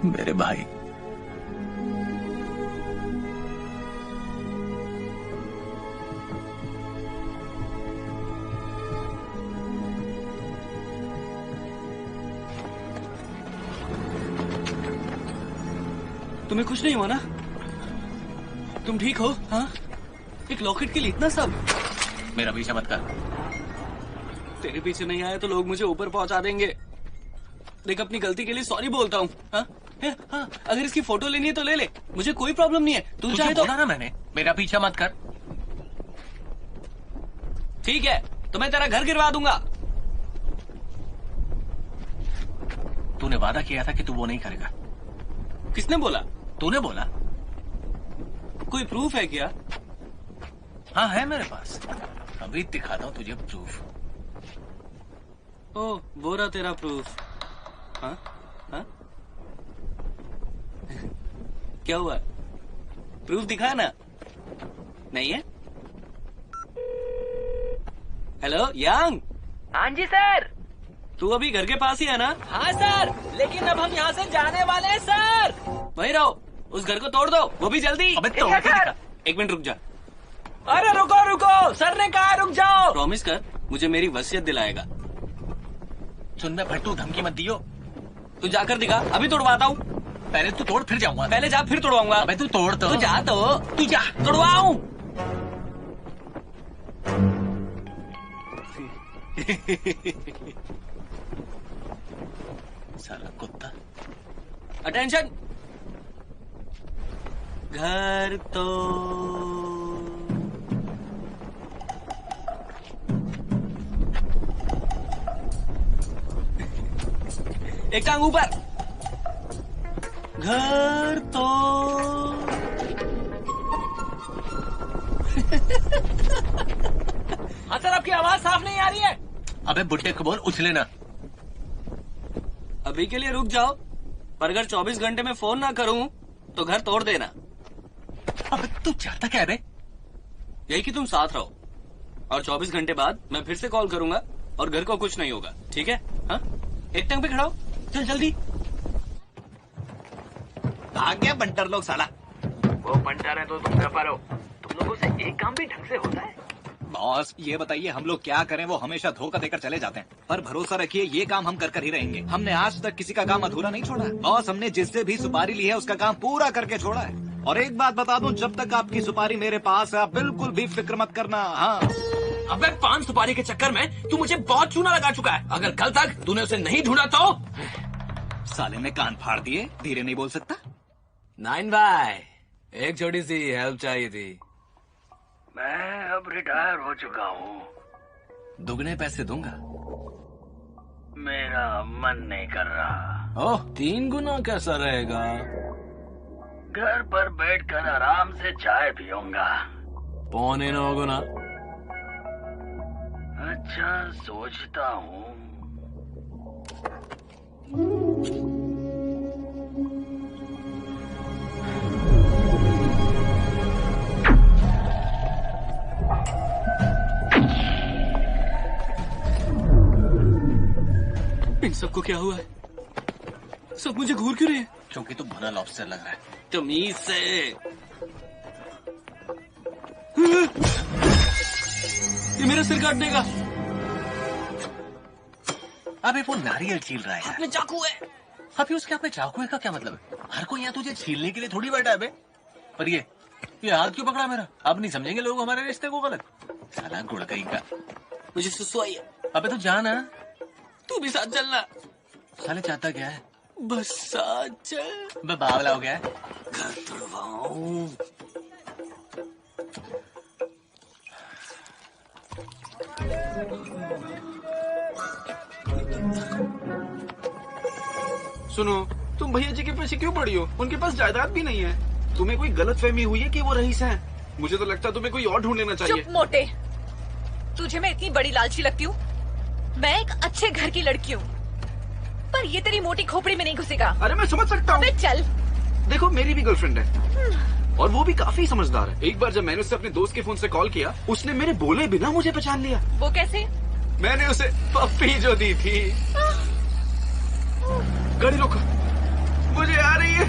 मेरे भाई। तुम्हें कुछ नहीं हुआ ना? तुम ठीक हो? हाँ? एक लॉकेट के लिए इतना सब? मेरा पीछा मत कर। तेरे पीछे नहीं आया तो लोग मुझे ऊपर पहुंचा देंगे। देख, अपनी गलती के लिए सॉरी बोलता हूँ। हाँ? हाँ, अगर इसकी फोटो लेनी है तो ले ले, मुझे कोई प्रॉब्लम नहीं है। तू चाहे तो बोला ना मैंने, मेरा पीछा मत कर। ठीक है, तो मैं तेरा घर गिरवा दूंगा। तूने वादा किया था कि तू वो नहीं करेगा। किसने बोला? तूने बोला। कोई प्रूफ है क्या? हाँ, है मेरे पास, अभी दिखाता हूँ तुझे प्रूफ। ओ, वो रहा तेरा प्रूफ। हाँ? हाँ? क्या हुआ? प्रूफ दिखा ना। नहीं है? हेलो यांग। हाँ जी सर। तू अभी घर के पास ही है ना? हाँ सर, लेकिन अब हम यहाँ से जाने वाले हैं सर। वहीं रहो, उस घर को तोड़ दो, वो भी जल्दी। अबे तोड़ के दिखा। एक मिनट रुक जा। अरे रुको रुको, सर ने कहा रुक जाओ। प्रॉमिस कर, मुझे मेरी वसीयत दिलाएगा। सुन बे फट्टू, धमकी मत दियो। तू जाकर दिखा, अभी तोड़वाता हूँ। पहले तू तोड़ फिर जाऊंगा। पहले जा, फिर तोड़वाऊंगा। अबे तू तोड़ तो। तू जा तो। तू जा, तोड़वाऊं। साला कुत्ता। अटेंशन। घर तो एक टांग ऊपर। घर तो हाँ सर, आपकी आवाज साफ नहीं आ रही है। अबे बुड्ढे को बोल उछले ना। अभी के लिए रुक जाओ, पर अगर 24 घंटे में फोन ना करूं तो घर तोड़ देना। अबे तू चाहता क्या है बे? यही कि तुम साथ रहो, और 24 घंटे बाद मैं फिर से कॉल करूंगा और घर को कुछ नहीं होगा, ठीक है? हाँ, एक टंग पे खड़ा हो, चल जल्दी। भाग गया बंटर लोग साला। वो बंटर है तो तुम कर पा रहे हो। तुम लोगों से एक काम भी ढंग से होता है? बॉस ये बताइए हम लोग क्या करें, वो हमेशा धोखा देकर चले जाते हैं, पर भरोसा रखिए ये काम हम कर ही रहेंगे। हमने आज तक किसी का काम अधूरा नहीं छोड़ा। बॉस हमने जिससे भी सुपारी ली है उसका काम पूरा करके छोड़ा है। और एक बात बता दूं, जब तक आपकी सुपारी मेरे पास है आप बिल्कुल भी फिक्र मत करना। हाँ। अबे 5 सुपारी के चक्कर में तू मुझे बहुत चूना लगा चुका है। अगर कल तक तूने उसे नहीं ढूंढा तो। साले ने कान फाड़ दिए, धीरे नहीं बोल सकता। 9 भाई, एक छोटी सी हेल्प चाहिए थी। मैं अब रिटायर हो चुका हूँ। दुगने पैसे दूंगा। मेरा मन नहीं कर रहा। ओह, 3 गुना कैसा रहेगा? घर पर बैठकर आराम से चाय पीऊंगा। 9.25 गुना। अच्छा, सोचता हूँ। इन सबको क्या हुआ है? सब मुझे घूर क्यों रहे हैं? क्योंकि तू भुना लॉबस्टर लग रहा है। तमीज से। ये मेरा सिर काट देगा। अबे वो नारियल छील रहा है। हाथ में चाकू है। अभी उसके हाथ में चाकू है का क्या मतलब है? हर कोई यहाँ तुझे छीलने के लिए थोड़ी बैठा है बे। पर ये हाथ क्यों पकड़ा मेरा? अब नहीं समझेंगे लोग हमारे रिश्ते को गलत। साला गुड़कई का। मुझे सुसु आई है। अबे तू जा ना। तू भी साथ चलना। साले चाहता क्या है? बस साथ चल। बे बावला हो गया है। घर तोड़वाऊं। सुनो, तुम भैया जी के पीछे क्यों पड़ी हो? उनके पास जायदाद भी नहीं है। तुम्हें कोई गलतफहमी हुई है कि वो रईस हैं? मुझे तो लगता है तुम्हें कोई और ढूंढ लेना चाहिए। चुप मोटे, तुझे मैं इतनी बड़ी लालची लगती हूँ? मैं एक अच्छे घर की लड़की हूँ, पर ये तेरी मोटी खोपड़ी में नहीं घुसेगा। अरे मैं समझ सकता हूँ। चल। देखो मेरी भी गर्लफ्रेंड है और वो भी काफी समझदार है। एक बार जब मैंने उसे अपने दोस्त के फोन से कॉल किया, उसने मेरे बोले बिना मुझे पहचान लिया। वो कैसे? मैंने उसे पप्पी जो दी थी। गाड़ी रोको, वो मुझे आ रही है,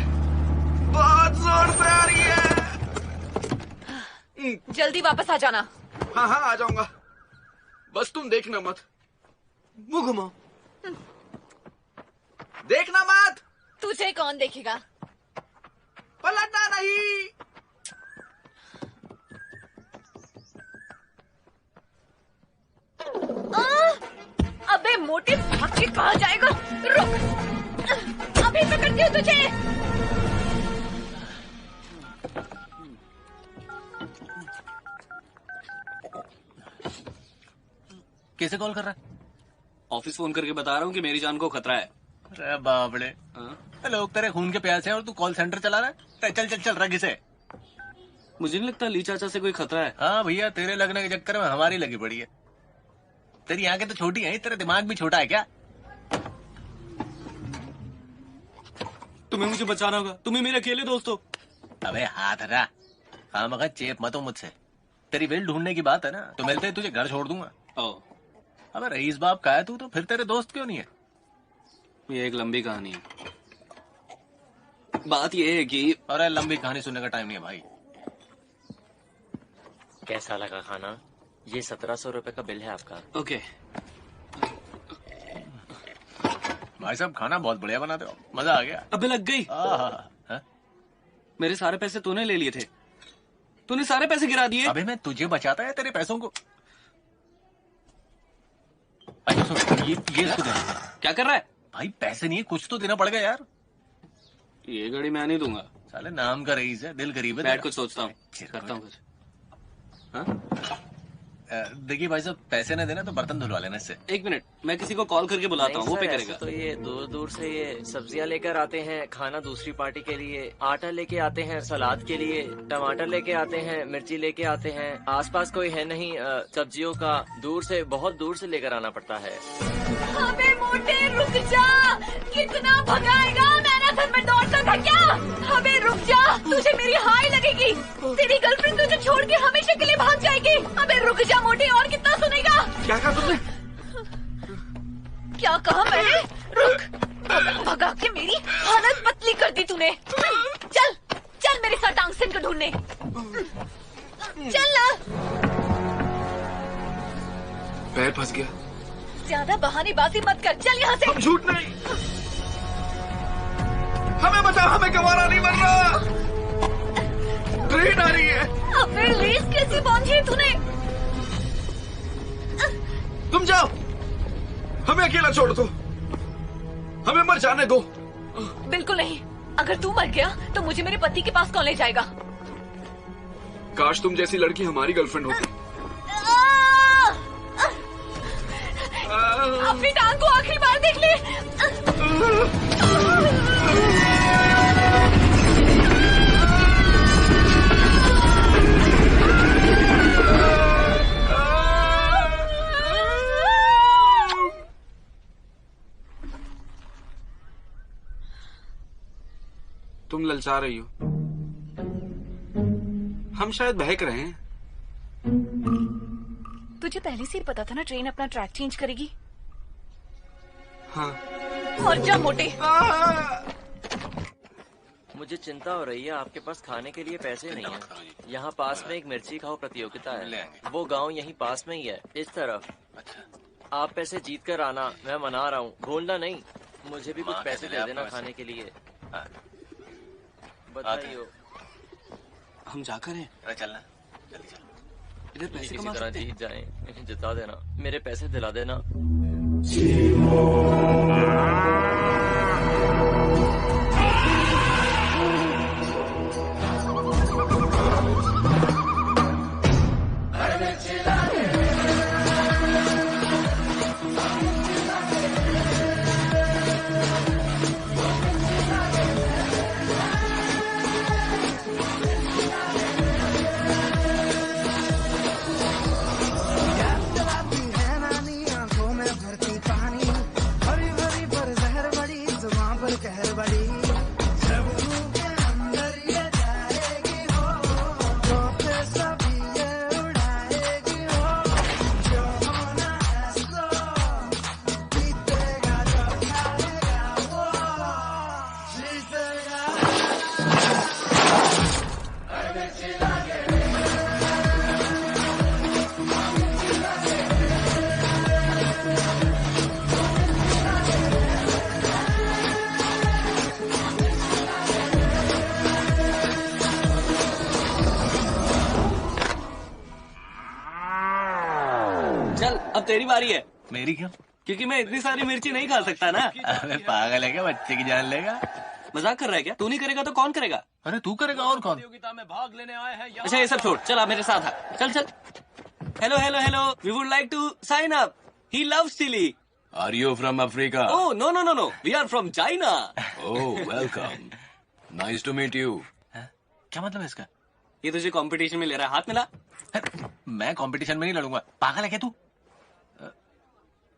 बहुत जोर से आ रही है। जल्दी वापस आ जाना। हाँ हाँ आ जाऊंगा, बस तुम देखना मत। मुंह घुमाओ, देखना मत। तुझे कौन देखेगा? पलटना नहीं। अबे मोटे, भाग के कहाँ जाएगा? रुक, अभी पकड़ती हूँ तुझे। कैसे कॉल कर रहा है? ऑफिस फोन करके बता रहा हूँ कि मेरी जान को खतरा है। अरे बाबड़े, लोग तेरे खून के प्यासे हैं और तू कॉल सेंटर चला रहा है? चल चल चल रगी से। मुझे नहीं लगता ली चाचा से कोई खतरा है। हाँ भैया, तेरे लगने के चक्कर में हमारी लगी पड़ी है। तेरी आंखें तो छोटी हैं, तेरा दिमाग भी छोटा है क्या? तुम्हें मुझे बचाना होगा, तुम्हें मेरे अकेले दोस्त हो। अबे हाथ हटा, हाँ मगर चेप मत हो मुझसे। तेरी बेल ढूंढने की बात है ना, तो मिलते ही तुझे घर छोड़ दूंगा। अबे रईस बाप का है तू, तो फिर तेरे दोस्त क्यों नहीं है? ये एक लंबी कहानी है। बात ये है कि अरे लंबी कहानी सुनने का टाइम नहीं है भाई। कैसा लगा खाना? ये 1700 रुपए का बिल है आपका। ओके। भाई साहब खाना बहुत बढ़िया बनाते हो, मजा आ गया। अबे लग गई। मेरे सारे पैसे तूने ले लिए थे, तूने सारे पैसे गिरा दिए। अबे मैं तुझे बचाता है तेरे पैसों को। अच्छा सुन, ये इसको देना। क्या कर रहा है? भाई पैसे नहीं है, कुछ तो देना पड़ेगा यार। ये घड़ी मैं नहीं दूंगा। साले नाम का रईस है, दिल गरीब है। बैठ कुछ सोचता हूँ, करता हूँ कुछ। देखिए भाई साहब, पैसे न देना तो बर्तन धुलवा लेना इससे। एक मिनट, मैं किसी को कॉल करके बुलाता हूँ, वो पे करेगा। तो ये दूर दूर से ये सब्जियां लेकर आते हैं, खाना दूसरी पार्टी के लिए, आटा लेके आते हैं सलाद के लिए, टमाटर लेके आते हैं, मिर्ची लेके आते हैं। आसपास कोई है नहीं सब्जियों का, दूर से बहुत दूर से लेकर आना पड़ता है। अबे मोटे रुक जा, कितना भगाएगा? मैराथन में दौड़ता था क्या? अबे रुक जा, तुझे मेरी हाय लगेगी। तेरी गर्लफ्रेंड तुझे छोड़ के हमेशा के लिए भाग जाएगी। अबे रुक जा मोटे, और कितना सुनेगा? क्या कहा तुमने? क्या कहा मैंने? रुक, भगा के मेरी हालत पतली कर दी तूने। चल चल मेरे साथ डांगसन को ढूंढने चल ना। पैर फंस गया। ज्यादा बहानेबाजी मत कर, चल यहाँ से। हम झूठ नहीं, हमें बता, हमें गंवारा नहीं मरना। ट्रेन आ रही है। अबे रेस कैसी बांधी है तूने? तुम जाओ, हमें अकेला छोड़ दो, हमें मर जाने दो। बिल्कुल नहीं, अगर तू मर गया तो मुझे मेरे पति के पास कौन ले जाएगा? काश तुम जैसी लड़की हमारी गर्लफ्रेंड होती। अपनी टांग को आखिरी बार देख ले। तुम ललचा रही हो, हम शायद बहक रहे हैं। तुझे पहले से ही पता था ना ट्रेन अपना ट्रैक चेंज करेगी। हाँ। और जा मोटे। मुझे चिंता हो रही है, आपके पास खाने के लिए पैसे नहीं है। यहाँ पास में एक मिर्ची खाओ प्रतियोगिता है, वो गांव यहीं पास में ही है, इस तरफ। आप पैसे जीत कर आना, मैं मना रहा हूँ, भूलना नहीं। मुझे भी कुछ पैसे दे देना खाने के लिए। बताइए। हम जाकर हैं। चलना, जल्दी चलो। इधर पैसे किसी कमा तरह सकते हैं। जीत जाए, जिता देना, मेरे पैसे दिला देना। चल अब तेरी बारी है। मेरी क्यों? क्योंकि मैं इतनी सारी मिर्ची नहीं खा सकता ना। अबे पागल है क्या? बच्चे की जान लेगा? मजाक कर रहा है क्या? तू नहीं करेगा तो कौन करेगा? अरे तू करेगा और कौन? प्रतियोगिता में भाग लेने आए हैं। अच्छा ये सब छोड़, चल आप मेरे साथ आ। चल चल। Hello hello hello, we would like to sign up. He loves chili. Are you from Africa? Oh no no no no, we are from China. Oh welcome, nice to meet you. क्या मतलब है इसका? ये तुझे competition में ले रहा है, हाथ मिला। मैं कंपटीशन में नहीं लड़ूंगा, पागल है क्या तू?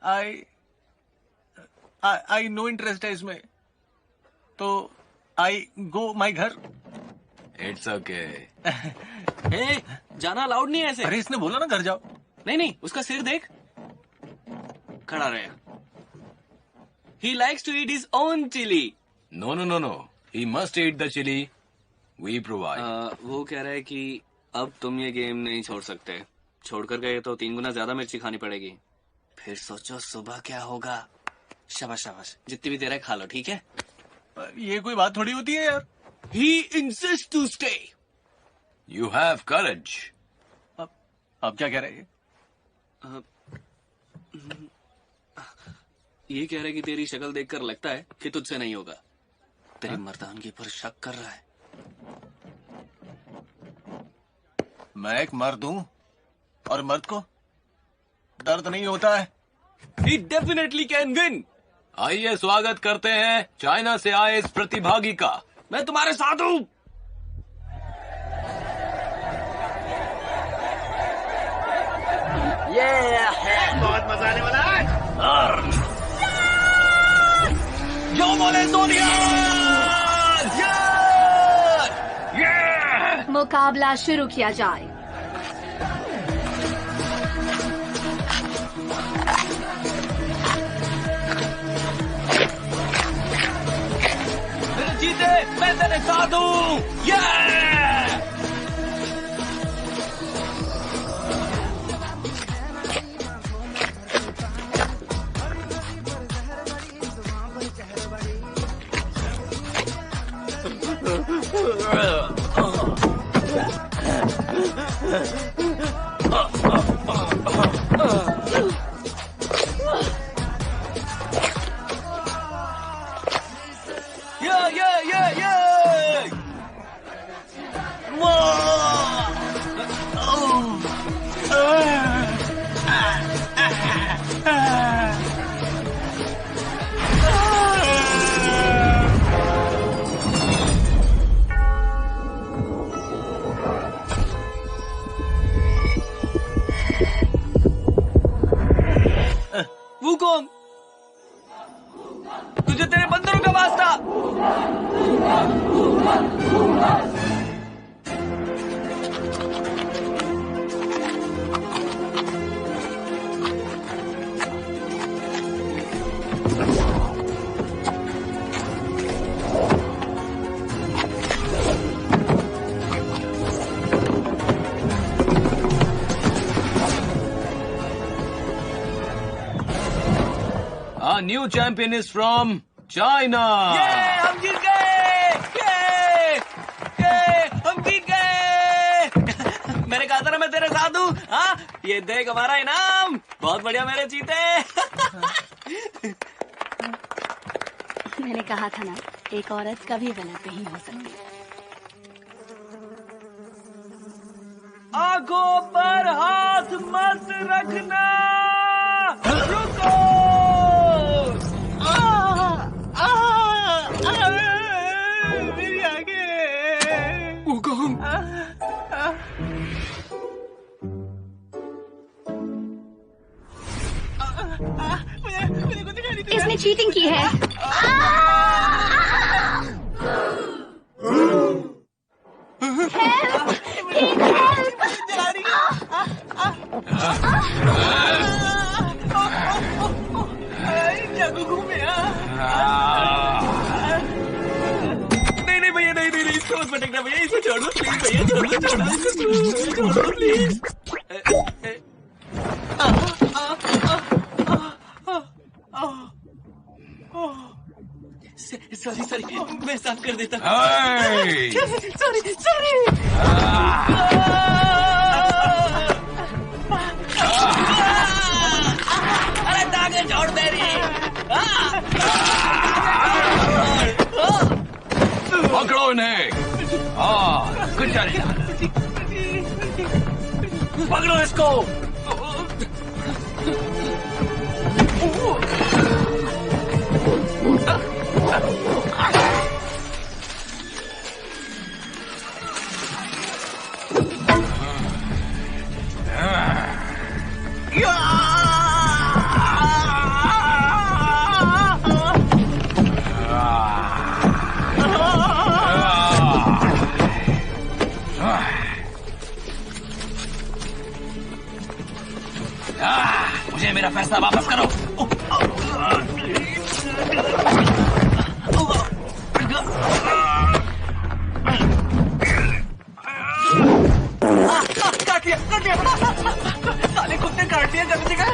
आई नो इंटरेस्ट है इसमें, तो आई गो माई घर। It's okay. ए, जाना अलाउड नहीं है ऐसे। अरे इसने बोला ना घर जाओ। नहीं नहीं, उसका सिर देख, खड़ा रहे। He likes to eat his own chili. No no no no, he must eat the chili we provide. वो कह रहा है कि अब तुम ये गेम नहीं छोड़ सकते। छोड़कर गए तो 3 गुना ज्यादा मिर्ची खानी पड़ेगी। फिर सोचो सुबह क्या होगा। शाबाश शाबाश, जितनी भी देर है खा लो, ठीक है? ये कोई बात थोड़ी होती है यार। He insists to stay. You have courage. अब क्या कह रहे हैं? ये कह रहा है कि तेरी शक्ल देखकर लगता है कि तुझसे नहीं होगा। तेरी मर्दानगी पर शक कर रहा है। मैं एक मर्द हूँ और मर्द को दर्द नहीं होता है। He definitely can win. आइए स्वागत करते हैं चाइना से आए इस प्रतिभागी का। मैं तुम्हारे साथ हूँ। बहुत मजा आने वाला है। जो बोले सो दिया। मुकाबला शुरू किया जाए। मेरे जीते, मैं तेरे साथ हूँ। वो कौन? तुझे तेरे बंदरों का वास्ता। Our new champion is from China. हम जीत गए। हम जीत गए। मैंने कहा था ना मैं तेरे साथ हूँ। हाँ, ये देख हमारा इनाम। बहुत बढ़िया मेरे जीते। मैंने कहा था ना, एक औरत कभी गलत नहीं हो सकती। आंखों पर हाथ मत रखना। रुको। मेरी आंखें। वो कौन? इसने चीटिंग की है। नहीं भैया, नहीं इसको मत पटकना भैया, इसको छोड़ दो प्लीज भैया, छोड़ दो प्लीज। सॉरी मैं साफ कर देता हूँ। सॉरी पकड़ो इन्हें। कुछ पकड़ो इसको। मुझे मेरा फैसला वापस करो। काट लिया। साले कुत्ते काट दिया जगह जगह।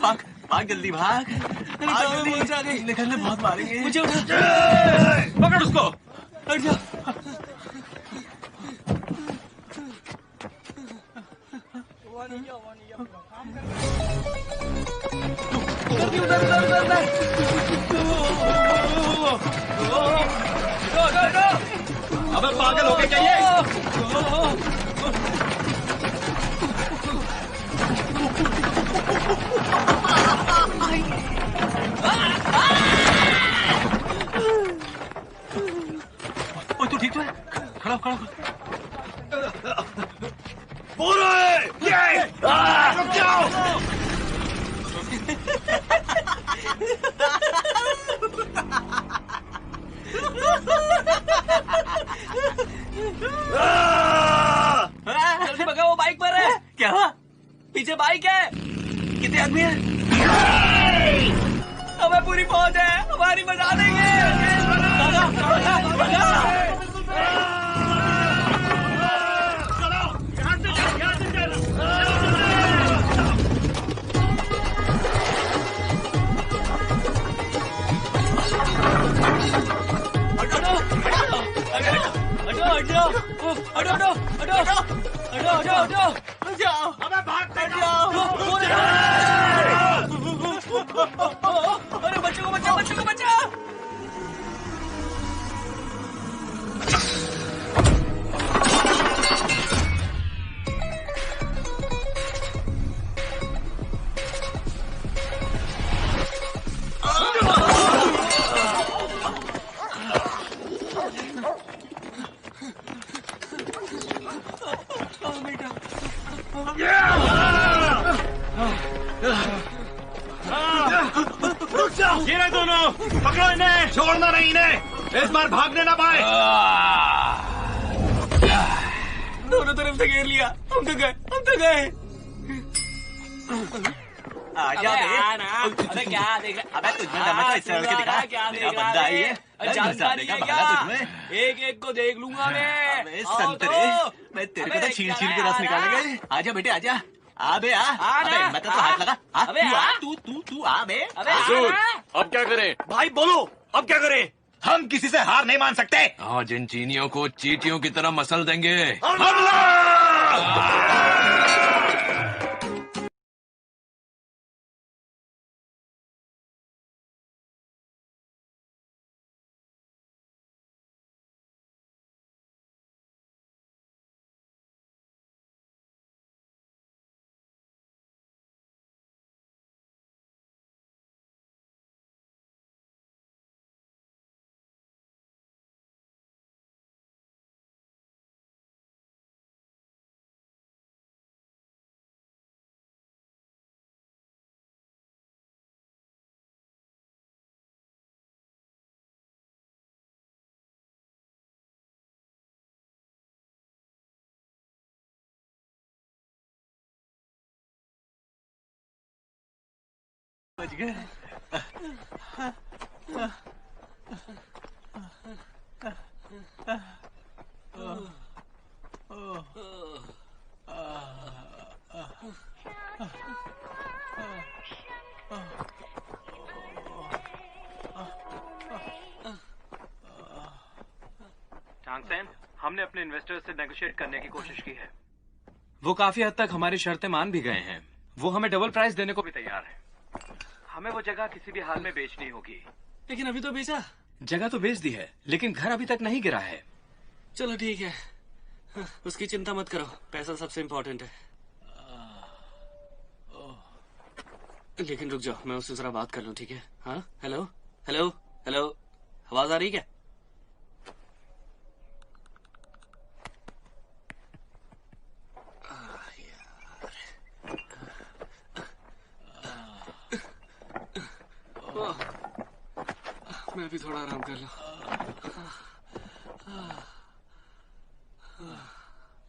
भाग भाग जल्दी भाग। निकलने बहुत मारेंगे। मुझे पकड़ उसको। हट जा। अबे पागल हो गए क्या ये? ओए तू ठीक तो है? खड़ा हो, खड़ा हो। पूरा है ये। रुक जाओ। जल्दी भगाओ, वो बाइक पर है। क्या हुआ? पीछे बाइक है। कितने आदमी हैं? हमें पूरी फौज है, हमारी बजा देंगे। अबे भागते जाओ। अरे बच्चों को बचाओ, बच्चों को बचाओ। ये रहे दोनों, पकड़ो इन्हें। छोड़ना नहीं इन्हें, इस बार भागने ना पाए। दोनों तरफ से घेर लिया। हम तो गए। आजा अरे क्या देख रहा? अबे तुझमें दम है तो इस तरह के दिखा। क्या देख रहा है? जानकारी है क्या? एक को देख लूंगा मैं। अबे संतरे, मैं तेरे को तो छील के रस निकालेंगे। आजा बेटे आजा। अबे अबे मत तो हाथ लगा। अबे तू आ बे। अब क्या करें? भाई बोलो, अब क्या करें? हम किसी से हार नहीं मान सकते। आज इन चीनियों को चींटियों की तरह मसल देंगे। बच गए। चांगसेन, हमने अपने इन्वेस्टर्स से नेगोशिएट करने की कोशिश की है। वो काफी हद तक हमारी शर्तें मान भी गए हैं। वो हमें डबल प्राइस देने को भी तैयार है। हमें वो जगह किसी भी हाल में बेचनी होगी। लेकिन अभी तो बेचा। जगह तो बेच दी है, लेकिन घर अभी तक नहीं गिरा है। चलो ठीक है, उसकी चिंता मत करो, पैसा सबसे इम्पोर्टेंट है। लेकिन रुक जाओ, मैं उससे जरा बात कर लूं, ठीक है? हाँ, हेलो हेलो हेलो, आवाज आ रही क्या? मैं भी थोड़ा आराम कर लूं।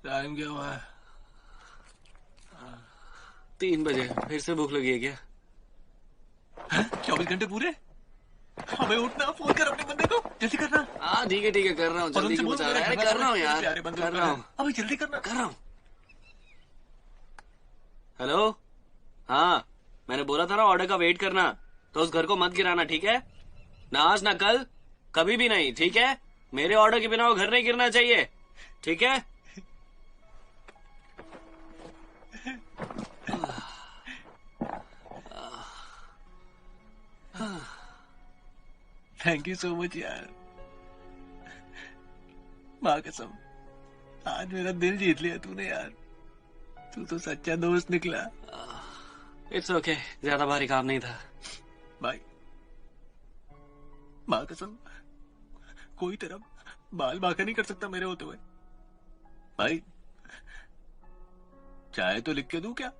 टाइम क्या हुआ है? 3 बजे। फिर से भूख लगी है क्या? 24 घंटे पूरे? हमें उठना, फोन कर अपने बंदे को, जल्दी करना। हाँ ठीक है कर रहा हूँ, जल्दी क्यों बता रहा है? कर रहा हूँ यार, कर रहा हूँ। अभी जल्दी करना। कर रहा हूँ। हेलो, हाँ मैंने बोला था ना ऑर्डर का वेट करना, तो उस घर को मत गिराना, ठीक है? ना आज ना कल, कभी भी नहीं, ठीक है? मेरे ऑर्डर के बिना वो घर नहीं गिरना चाहिए, ठीक है? थैंक यू सो मच यार, माँ कसम, आज मेरा दिल जीत लिया तूने यार। तू तो सच्चा दोस्त निकला। इट्स ओके, ज्यादा भारी काम नहीं था भाई। माँ कसम, कोई तेरा बाल बांका नहीं कर सकता मेरे होते हुए। भाई चाहे तो लिख के दूं क्या?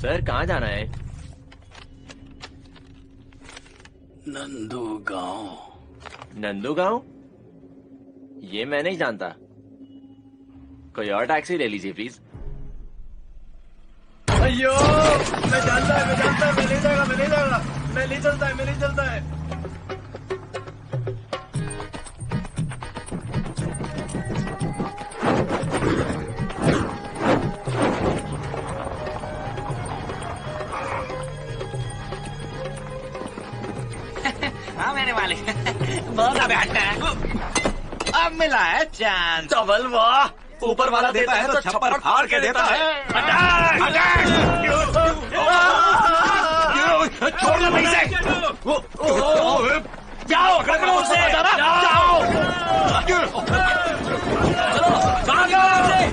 सर कहाँ जाना है? नंदू गांव। नंदू गांव? ये मैं नहीं जानता, कोई और टैक्सी ले लीजिए प्लीज। अयो, मैं जानता है, मैं ले जाएगा, मैं ले चलता है। हाँ मेरे वाले बहुत हट्टा है। अब मिला है चांद। डबल वाह, ऊपर वाला देता है तो छप्पर फाड़ के देता है। छोड़ लो पैसे। जाओ पकड़ो उसे, जाओ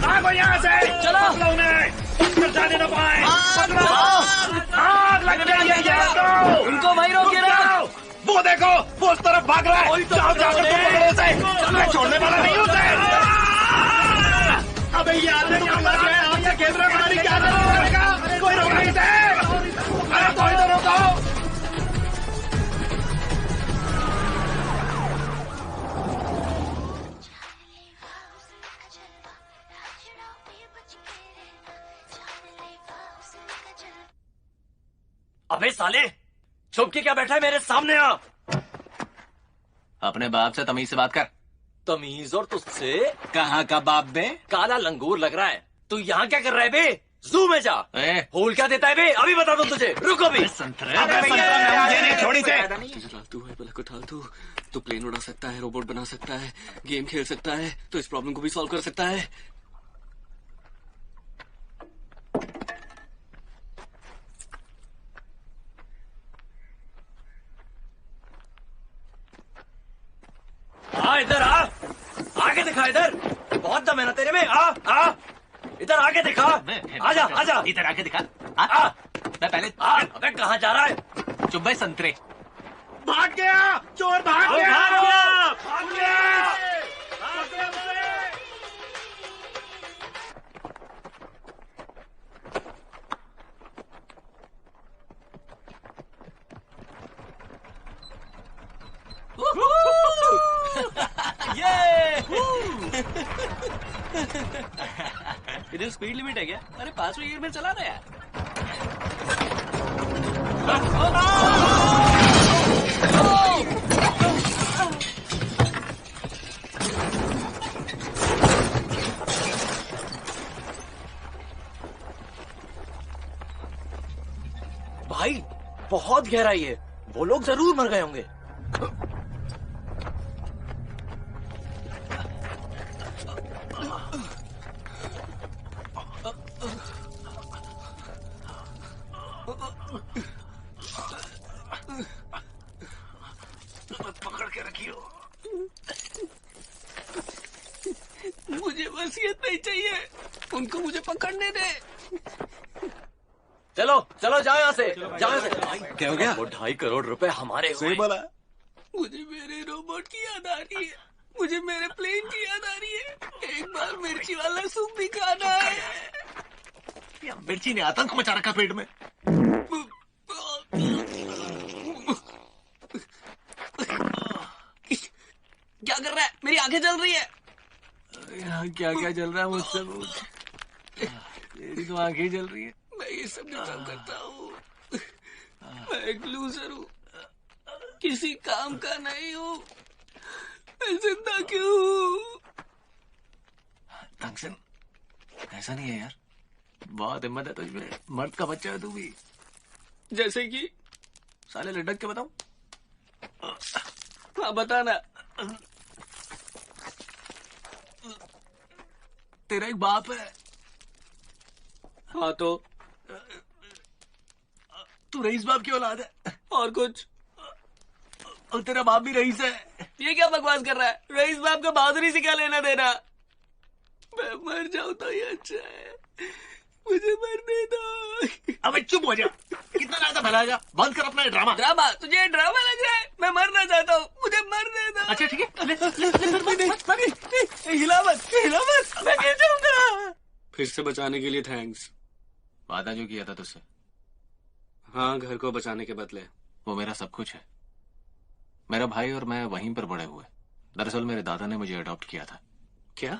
भागो यहाँ से, चलो उन्हें जाने न पाए। आग लग गई है, उनको वहीं रोके रहो। वो देखो, वो उस तरफ भाग रहा है। जाओ जाकर तुम पकड़ो उसे, मैं छोड़ने वाला नहीं हूँ उसे। अबे यार आपसे खेल रहे, पता नहीं क्या करेगा। कोई रोका इसे, अरे कोई तो रोको। अबे साले, चुप के क्या बैठा है मेरे सामने? आ अपने बाप से तमीज से बात कर। तमीज और तुझसे? कहाँ का बाप बे? काला लंगूर लग रहा है। तू यहाँ क्या कर रहा है बे? जू में जा। होल क्या देता है बे? अभी बता दो तुझे। रुको भी। थोड़ी से तू है भला को ठाल तू प्लेन उड़ा सकता है, रोबोट बना सकता है, गेम खेल सकता है, तो इस प्रॉब्लम को भी सॉल्व कर सकता है। आ इधर आ, आगे दिखा इधर। बहुत दम है ना तेरे में। आ इधर आगे दिखा। आजा इधर आके दिखा। मैं पहले अबे कहाँ जा रहा है? चुप भाई संतरे। भाग गया चोर, भाग गया। इधर स्पीड लिमिट है क्या? अरे 5वें गियर में चला रहा है। भाई बहुत गहराई है, वो लोग जरूर मर गए होंगे। पकड़ के रखियो। मुझे वसीयत नहीं चाहिए, उनको मुझे पकड़ने दे। चलो चलो जाओ यहाँ से, जाओ यहाँ से। क्या हो गया? वो 2.5 करोड़ रुपए हमारे सही बोला। मुझे मेरे रोबोट की याद आ रही है, मुझे मेरे प्लेन की याद आ रही है। एक बार मिर्ची वाला सूप भी खाना है। मिर्ची ने आतंक मचा रखा पेट में। क्या कर रहा है? मेरी आंखें जल रही है। यहाँ क्या क्या चल रहा है मुझसे पूछ। मेरी तो आंखें जल रही है। मैं ये सब डिजर्व करता हूँ। मैं एक लूजर हूँ, किसी काम का नहीं हूँ। मैं जिंदा क्यों हूँ? टंगसन, ऐसा नहीं है यार, बहुत हिम्मत है तुझमें। मर्द का बच्चा है तू भी। जैसे कि साले लटक के बताऊं? हाँ बताना। तेरा एक बाप है। हाँ तो तू रईस बाप की औलाद है। और कुछ? और तेरा बाप भी रईस है। ये क्या बकवास कर रहा है? रईस बाप का बहादुरी से क्या लेना देना? मैं मर जाऊं तो ये अच्छा है, मुझे मरने दो। अबे चुप हो जा, कितना ज्यादा फैलाएगा? बंद कर अपना ड्रामा। ड्रामा? तुझे ड्रामा लग रहा है? मैं मरना चाहता हूँ, मुझे मरने दो। अच्छा ठीक है, हिला मत, हिला मत, मैं गिर जाऊंगा। फिर से बचाने के लिए थैंक्स। वादा जो किया था तुझसे। हाँ, घर को बचाने के बदले। वो मेरा सब कुछ है। मेरा भाई और मैं वहीं पर बड़े हुए। दरअसल मेरे दादा ने मुझे अडॉप्ट किया था। क्या?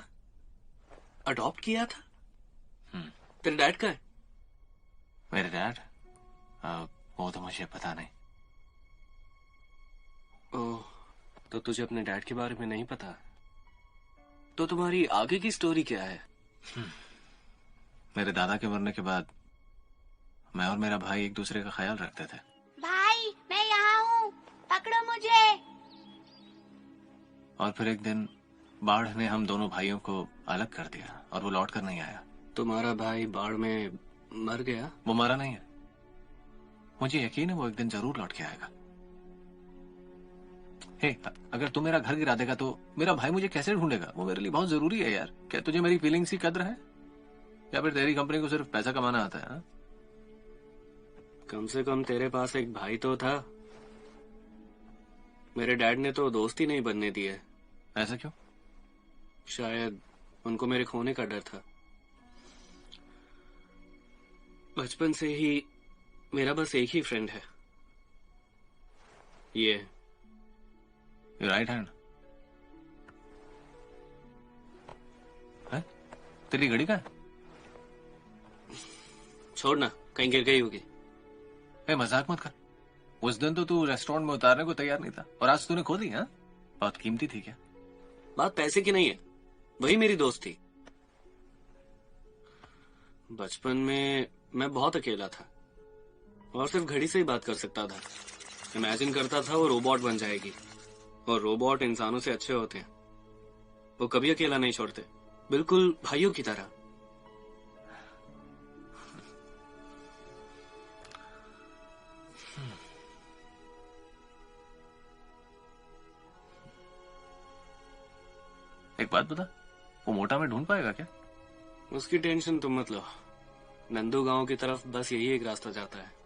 अडॉप्ट किया था? तेरे डैड का है? मेरे डैड? वो तो मुझे पता नहीं। ओह, तो तुझे अपने डैड के बारे में नहीं पता? तो तुम्हारी आगे की स्टोरी क्या है? मेरे दादा के मरने के बाद मैं और मेरा भाई एक दूसरे का ख्याल रखते थे। भाई मैं यहाँ हूँ, पकड़ो मुझे। और फिर एक दिन बाढ़ ने हम दोनों भाइयों को अलग कर दिया और वो लौट कर नहीं आया। तुम्हारा भाई बाढ़ में मर गया? वो मरा नहीं है। मुझे यकीन है वो एक दिन जरूर लौट के आएगा। हे, अगर तू मेरा घर गिरा देगा तो मेरा भाई मुझे कैसे ढूंढेगा? वो मेरे लिए बहुत जरूरी है यार। क्या तुझे मेरी फीलिंग्स की कद्र है, या फिर तेरी कंपनी को सिर्फ पैसा कमाना आता है? हा? कम से कम तेरे पास एक भाई तो था। मेरे डैड ने तो दोस्त ही नहीं बनने दिए। ऐसा क्यों? शायद उनको मेरे खोने का डर था। बचपन से ही मेरा बस एक ही फ्रेंड है, ये राइट हैंड है। तेरी घड़ी का है? छोड़ना, कहीं गिर गई होगी। मजाक मत कर। उस दिन तो तू रेस्टोरेंट में उतारने को तैयार नहीं था और आज तूने खो दी। हाँ, बहुत कीमती थी क्या? बात पैसे की नहीं है, वही मेरी दोस्त थी। बचपन में मैं बहुत अकेला था और सिर्फ घड़ी से ही बात कर सकता था। इमेजिन करता था वो रोबोट बन जाएगी, और रोबोट इंसानों से अच्छे होते हैं। वो कभी अकेला नहीं छोड़ते, बिल्कुल भाइयों की तरह। एक बात बता, वो मोटा में ढूंढ पाएगा क्या? उसकी टेंशन तुम मत लो। नंदू गांव की तरफ बस यही एक रास्ता जाता है।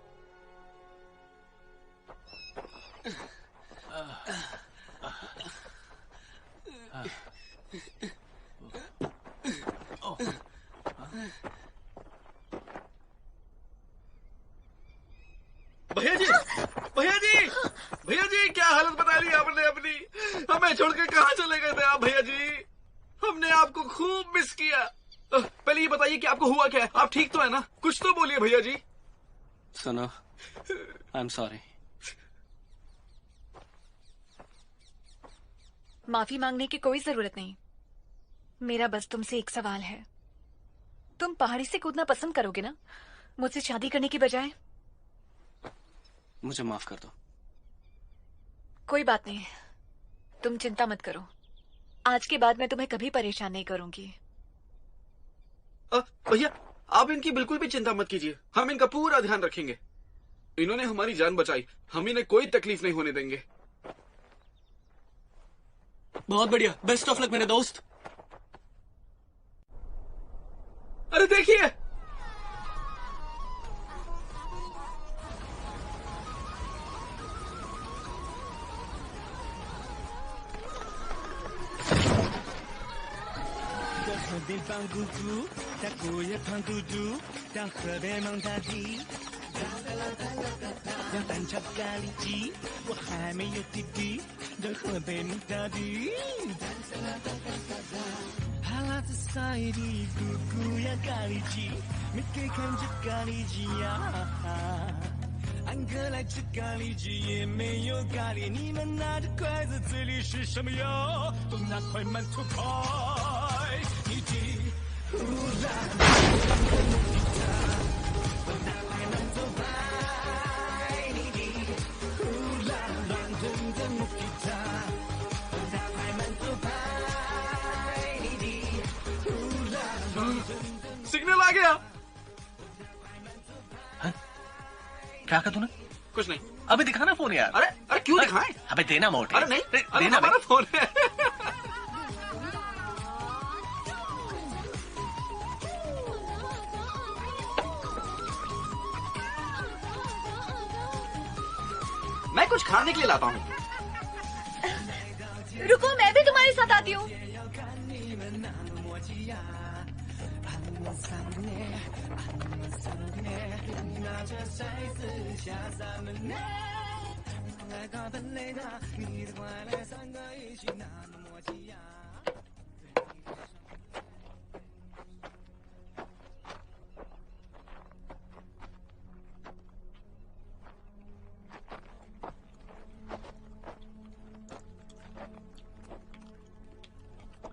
भैया जी, भैया जी, भैया जी, क्या हालत बना ली आपने अपनी। हमें छोड़ के कहाँ चले गए थे आप भैया जी? हमने आपको खूब मिस किया। पहले ये बताइए कि आपको हुआ क्या है? आप ठीक तो है ना? कुछ तो बोलिए भैया जी। सुनो, आई एम सॉरी। माफी मांगने की कोई जरूरत नहीं। मेरा बस तुमसे एक सवाल है, तुम पहाड़ी से कूदना पसंद करोगे ना मुझसे शादी करने की बजाय? मुझे माफ कर दो। कोई बात नहीं, तुम चिंता मत करो। आज के बाद मैं तुम्हें कभी परेशान नहीं करूंगी। भैया आप इनकी बिल्कुल भी चिंता मत कीजिए, हम इनका पूरा ध्यान रखेंगे। इन्होंने हमारी जान बचाई, हम इन्हें कोई तकलीफ नहीं होने देंगे। बहुत बढ़िया, बेस्ट ऑफ लक मेरे दोस्त। अरे देखिए,边放孤独，在午夜旁孤独，当河边蒙大地，让蛋炒咖喱鸡，我还没有弟弟，让河边蒙大地。哈喇子塞的姑姑呀咖喱鸡，没给看着咖喱鸡呀。安哥来吃咖喱鸡，也没有咖喱。你们拿着筷子，嘴里是什么呀？都拿块馒头拍你的呼啦，都拿块馒头拍你的呼啦，乱蹬的木吉他，都拿块馒头拍你的呼啦，乱蹬的。सिग्नल आ गया। क्या कहा तूने? कुछ नहीं। अबे दिखाना फोन यार। अरे अरे क्यों दिखाएं? अबे देना मोटे। अरे नहीं, देना हमारा फोन है। मैं कुछ खाने के लिए लाता हूँ। रुको, मैं भी तुम्हारे साथ आती हूँ।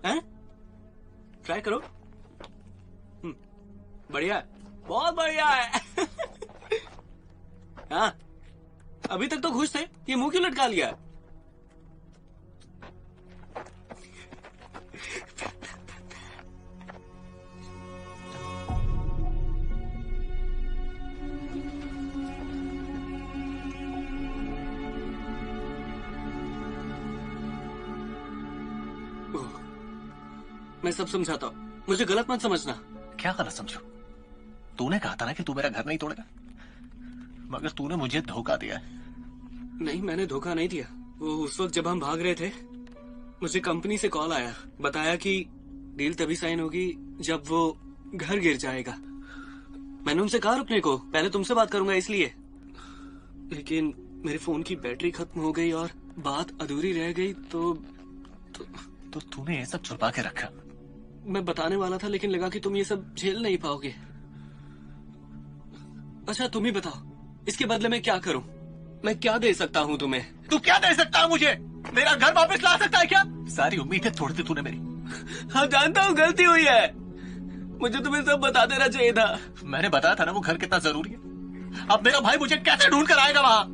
हैं? ट्राई करो। बढ़िया है, बहुत बढ़िया है। हाँ, अभी तक तो खुश थे, ये मुंह क्यों लटका लिया? मैं सब समझाता हूँ, मुझे गलत मत समझना। क्या गलत समझो? तूने कहा था ना कि तू मेरा घर नहीं तोड़ेगा, मगर तूने मुझे धोखा दिया है। नहीं, मैंने धोखा नहीं दिया। वो उस वक्त जब हम भाग रहे थे, मुझे कंपनी से कॉल आया, बताया कि डील तभी साइन होगी जब वो घर गिर जाएगा। मैंने उनसे कहा रुकने को, पहले तुमसे बात करूंगा इसलिए, लेकिन मेरे फोन की बैटरी खत्म हो गई और बात अधूरी रह गई। तो तूने ये सब छुपा के रखा? मैं बताने वाला था, लेकिन लगा कि तुम ये सब झेल नहीं पाओगे। अच्छा तुम ही बताओ, इसके बदले में क्या करूं? मैं क्या दे सकता हूं तुम्हें? तू क्या दे सकता है मुझे? मेरा घर वापस ला सकता है क्या? सारी उम्मीदें तोड़ दी तूने मेरी। हाँ जानता हूँ गलती हुई है, मुझे तुम्हें सब बता देना चाहिए था। मैंने बताया था ना वो घर कितना जरूरी है। अब मेरा भाई मुझे कैसे ढूंढ कर आएगा वहाँ?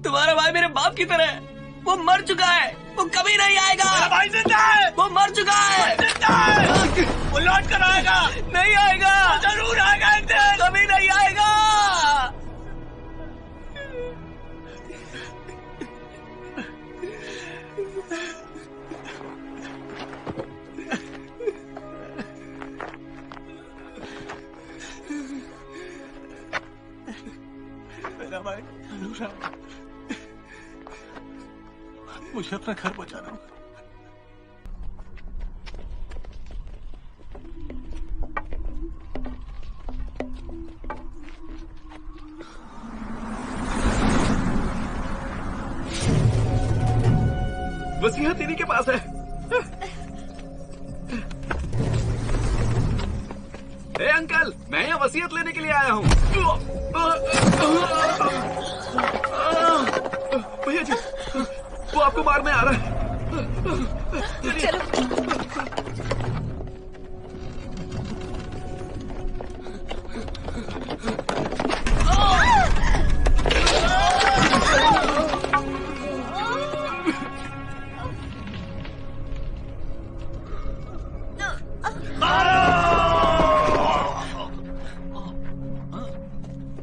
तुम्हारा भाई मेरे बाप की तरह है, वो मर चुका है, वो कभी नहीं आएगा। मेरा भाई जिंदा है, वो मर चुका है, जिंदा है, वो लौट कर आएगा। नहीं आएगा, जरूर आएगा एक दिन, कभी नहीं आएगा। मेरा भाई जरूर आएगा। मुझे अपना घर पहुंचाना होगा। वसीयत इन्हीं के पास है। ए अंकल, मैं यहाँ वसीयत लेने के लिए आया हूँ। भैया जी, वो आपको मारने आ रहा है।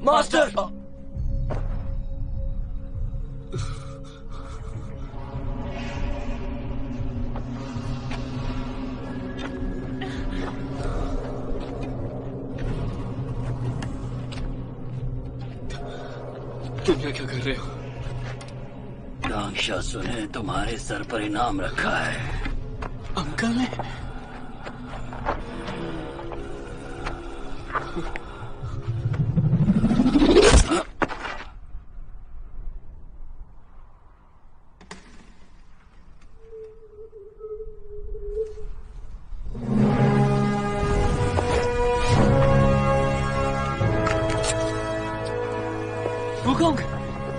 मास्टर, तुम क्या कर रहे हो? राक्षसों ने तुम्हारे सर पर इनाम रखा है। अंकल ने?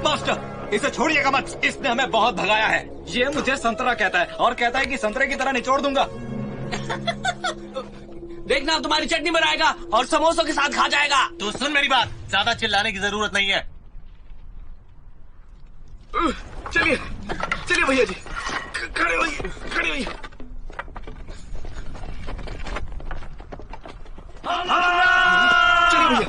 मास्टर, इसे छोड़िएगा मत। इसने हमें बहुत भगाया है। ये मुझे संतरा कहता है और कहता है कि संतरे की तरह निचोड़ दूंगा। देखना तुम्हारी चटनी बनाएगा और समोसों के साथ खा जाएगा। तो सुन मेरी बात, ज्यादा चिल्लाने की जरूरत नहीं है। चलिए चलिए भैया जी, खड़े होइए, खड़े होइए। चलिए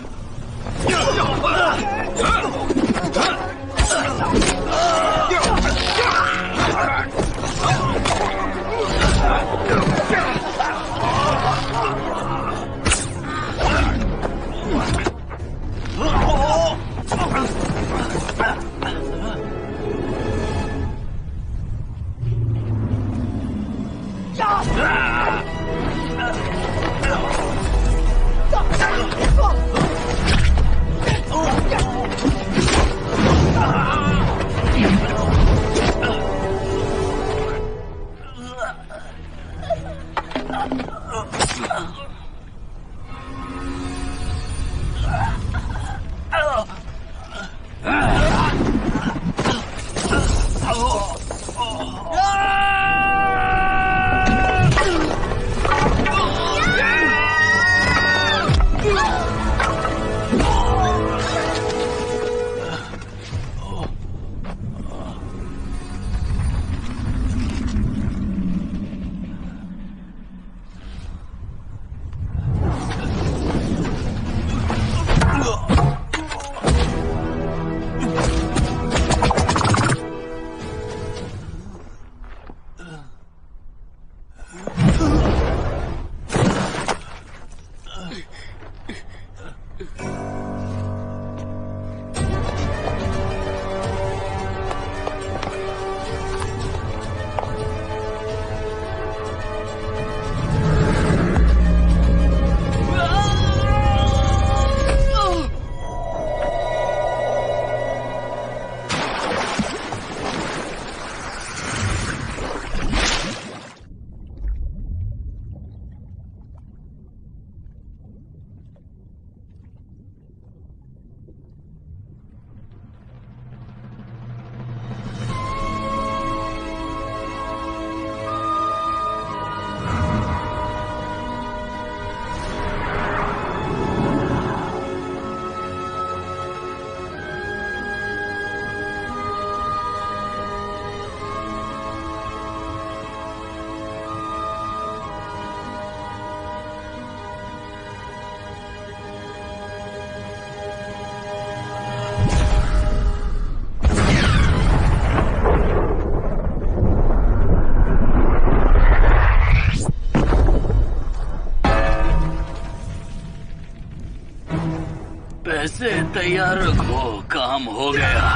पैसे तैयार रखो, काम हो गया।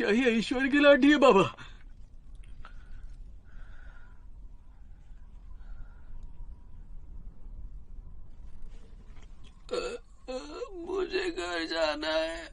क्या ही ईश्वर की लाठी है बाबा। मुझे घर जाना है।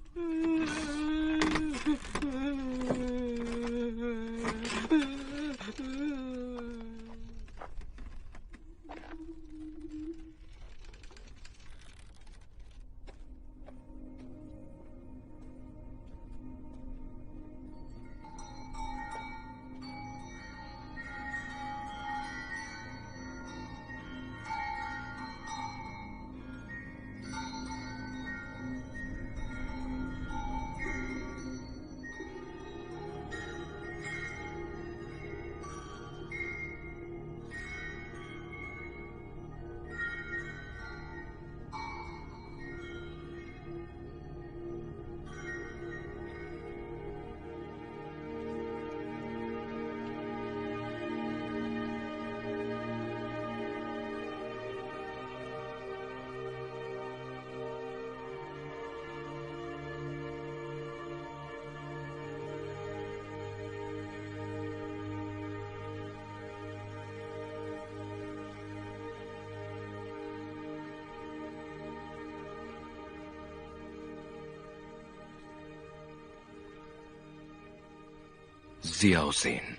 जिया हुसैन,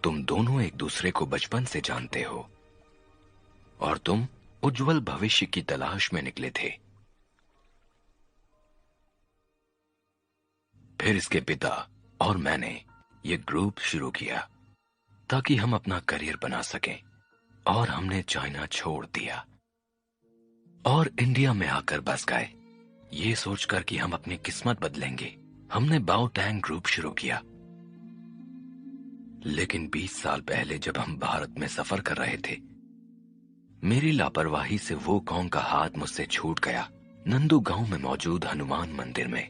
तुम दोनों एक दूसरे को बचपन से जानते हो और तुम उज्जवल भविष्य की तलाश में निकले थे। फिर इसके पिता और मैंने ये ग्रुप शुरू किया ताकि हम अपना करियर बना सकें, और हमने चाइना छोड़ दिया और इंडिया में आकर बस गए, ये सोचकर कि हम अपनी किस्मत बदलेंगे। हमने बाओ टैंग ग्रुप शुरू किया। लेकिन 20 साल पहले जब हम भारत में सफर कर रहे थे, मेरी लापरवाही से वो कॉन्ग का हाथ मुझसे छूट गया नंदू गांव में मौजूद हनुमान मंदिर में।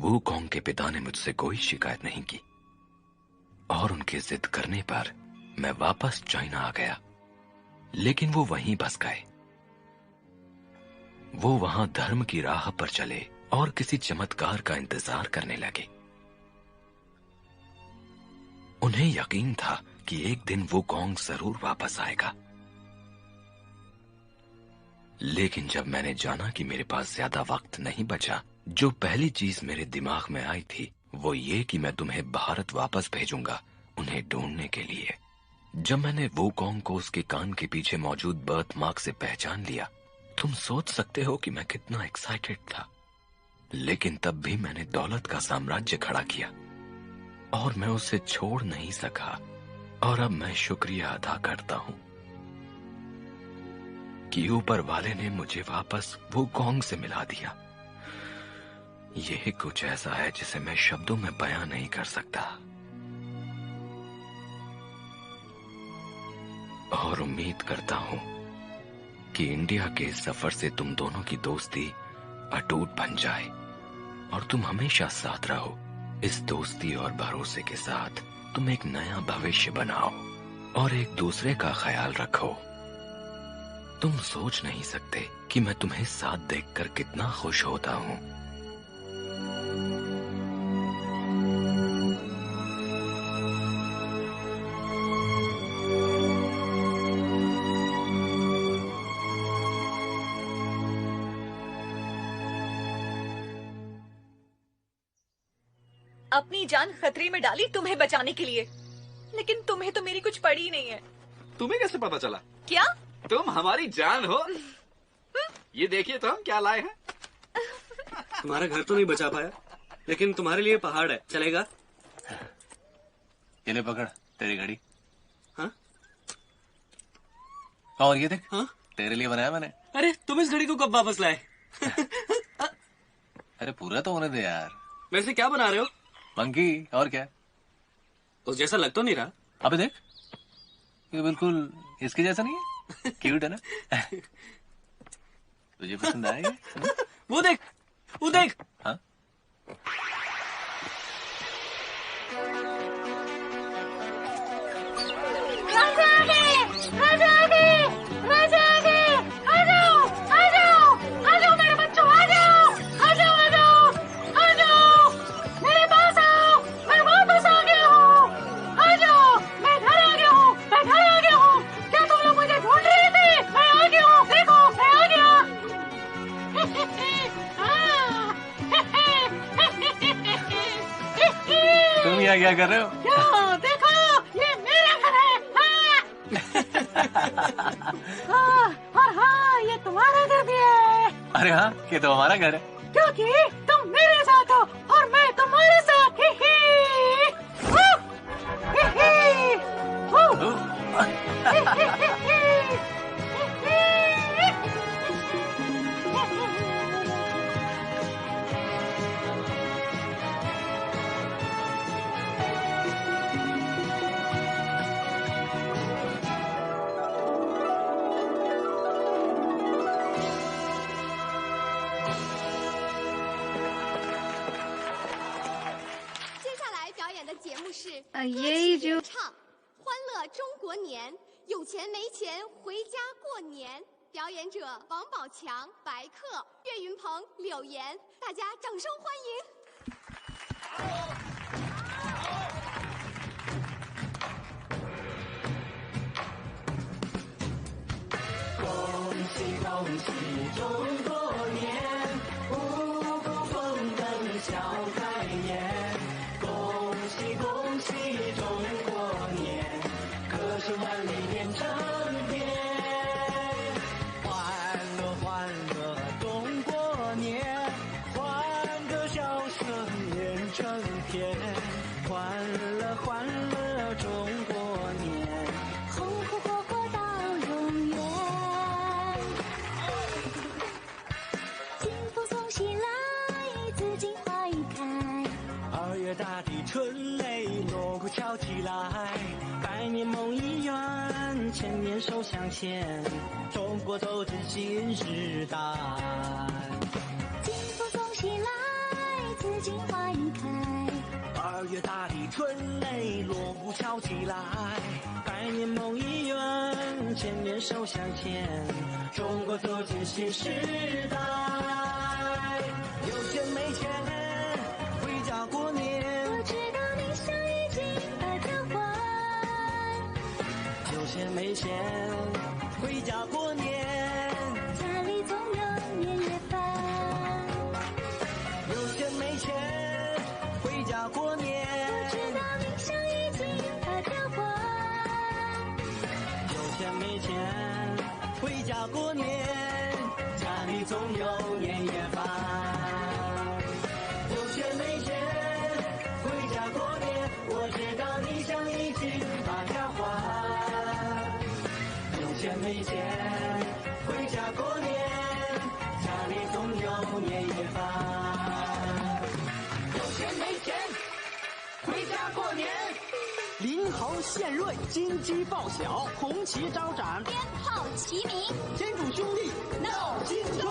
वो कॉन्ग के पिता ने मुझसे कोई शिकायत नहीं की और उनके जिद करने पर मैं वापस चाइना आ गया, लेकिन वो वहीं बस गए। वो वहां धर्म की राह पर चले और किसी चमत्कार का इंतजार करने लगे। उन्हें यकीन था कि एक दिन वो कॉन्ग जरूर वापस आएगा। लेकिन जब मैंने जाना कि मेरे पास ज्यादा वक्त नहीं बचा, जो पहली चीज मेरे दिमाग में आई थी वो ये कि मैं तुम्हें भारत वापस भेजूंगा उन्हें ढूंढने के लिए। जब मैंने वो कॉन्ग को उसके कान के पीछे मौजूद बर्थ मार्क से पहचान लिया, तुम सोच सकते हो कि मैं कितना एक्साइटेड था। लेकिन तब भी मैंने दौलत का साम्राज्य खड़ा किया और मैं उसे छोड़ नहीं सका, और अब मैं शुक्रिया अदा करता हूं कि ऊपर वाले ने मुझे वापस वो कॉन्ग से मिला दिया। यह कुछ ऐसा है जिसे मैं शब्दों में बयां नहीं कर सकता, और उम्मीद करता हूं कि इंडिया के इस सफर से तुम दोनों की दोस्ती अटूट बन जाए और तुम हमेशा साथ रहो। इस दोस्ती और भरोसे के साथ तुम एक नया भविष्य बनाओ और एक दूसरे का ख्याल रखो। तुम सोच नहीं सकते कि मैं तुम्हें साथ देखकर कितना खुश होता हूं। अपनी जान खतरे में डाली तुम्हें बचाने के लिए, लेकिन तुम्हें तो मेरी कुछ पड़ी नहीं है। तुम्हें कैसे पता चला? क्या तुम हमारी जान हो? ये देखिए तो हम क्या लाए हैं। तुम्हारा घर तो नहीं बचा पाया, लेकिन तुम्हारे लिए पहाड़ है, चलेगा? ये ले पकड़ तेरी घड़ी। हाँ? और ये देख, हाँ? तेरे लिए बनाया मैंने। अरे तुम इस घड़ी को कब वापस लाए? अरे पूरा तो होने दे यार। वैसे क्या बना रहे हो? मंकी, और क्या? उस जैसा लग तो नहीं रहा। अबे देख, ये बिल्कुल इसके जैसा नहीं है। क्यूट है ना? तुझे पसंद आएगा? वो देख, वो देख। हाँ? राजा आ गए, आ जाओ मेरे बच्चों, यहाँ क्या कर रहे हो? क्यों? देखो, ये मेरा घर है। हाँ, हाँ, ये तुम्हारा घर भी है। अरे हाँ, ये तो हमारा घर है। क्योंकि तुम मेरे साथ हो और मैं तुम्हारे साथ। ही ही। ही ही। ये जो 唱欢乐中国年，有钱没钱回家过年。表演者王宝强、白客、岳云鹏、柳岩，大家掌声欢迎。恭喜恭喜中国年，五谷丰登笑开颜。恭喜恭喜中国年，歌声万里连成片。欢乐欢乐中国年，欢歌笑声连成片。欢乐欢乐中国年，红红火火到永远。金风送喜来，紫荆花已开。2月大地春雷锣鼓敲起来，百年梦已圆，千年手相牵，中国走进新时代。金风送喜来，紫荆花已开。2月大地春雷锣鼓敲起来，百年梦已圆，千年手相牵，中国走进新时代。有钱没钱回家过年，我知道你想已经把它还。有钱没钱回家过年，家里总有年夜饭。有钱没钱回家过年，我知道你想已经把它还。有钱没钱回家过年，家里总有年夜饭。有钱没钱回家过年，我知道你想已经把它还。有钱没钱回家过年，家里总有年夜饭。有钱没钱回家过年，林猴献瑞，金鸡报晓，红旗招展，鞭炮齐鸣，天主兄弟闹新春。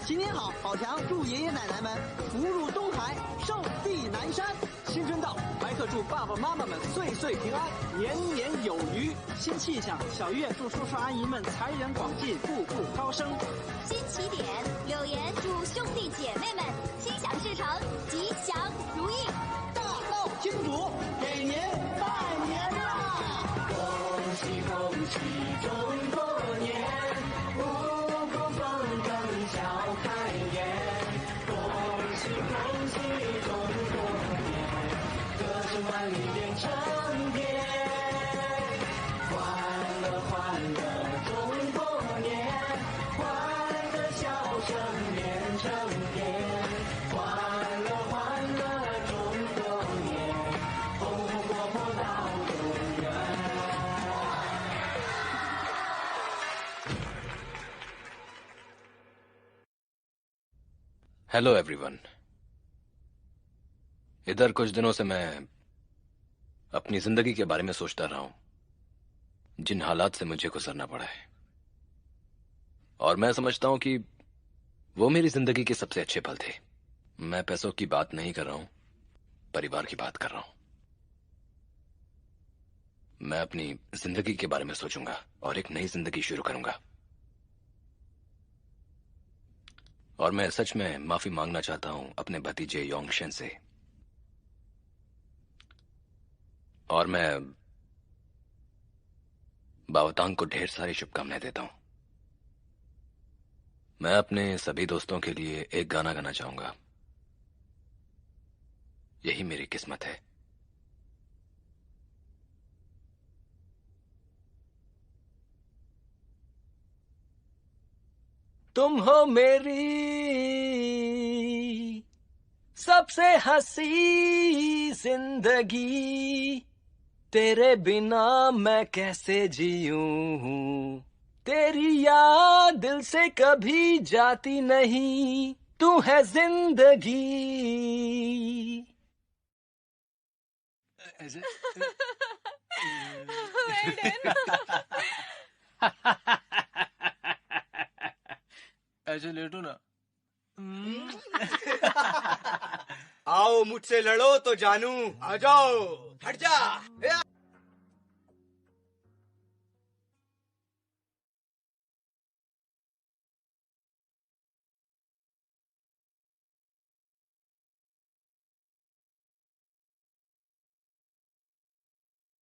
新年好，宝强祝爷爷奶奶们福如东海，寿比南山。新春到，白客祝爸爸妈妈们岁岁平安，年年有余。新气象，小月祝叔叔阿姨们财源广进，步步高升。新起点，柳岩祝兄弟姐妹们心想事成，吉祥如意。大闹天主，给您拜年啦！恭喜恭喜中国年，五谷丰登笑开颜。恭喜恭喜中国年，歌声万里连成片。欢乐欢乐中国年，欢歌笑声连成片。欢乐欢乐中国年，红红火火到永远。हेलो एवरीवन। इधर कुछ दिनों से मैं अपनी जिंदगी के बारे में सोचता रहा हूं, जिन हालात से मुझे गुजरना पड़ा है, और मैं समझता हूं कि वो मेरी जिंदगी के सबसे अच्छे पल थे। मैं पैसों की बात नहीं कर रहा हूं, परिवार की बात कर रहा हूं। मैं अपनी जिंदगी के बारे में सोचूंगा और एक नई जिंदगी शुरू करूंगा। और मैं सच में माफी मांगना चाहता हूं अपने भतीजे योंगशन से। और मैं बावतांग को ढेर सारी शुभकामनाएं देता हूं। मैं अपने सभी दोस्तों के लिए एक गाना गाना चाहूंगा। यही मेरी किस्मत है। तुम हो मेरी सबसे हंसी जिंदगी, तेरे बिना मैं कैसे जीऊं, तेरी याद दिल से कभी जाती नहीं, तू है जिंदगी। ऐसे लेटो ना। आओ मुझसे लड़ो तो जानू, आ जाओ, हट जा। या!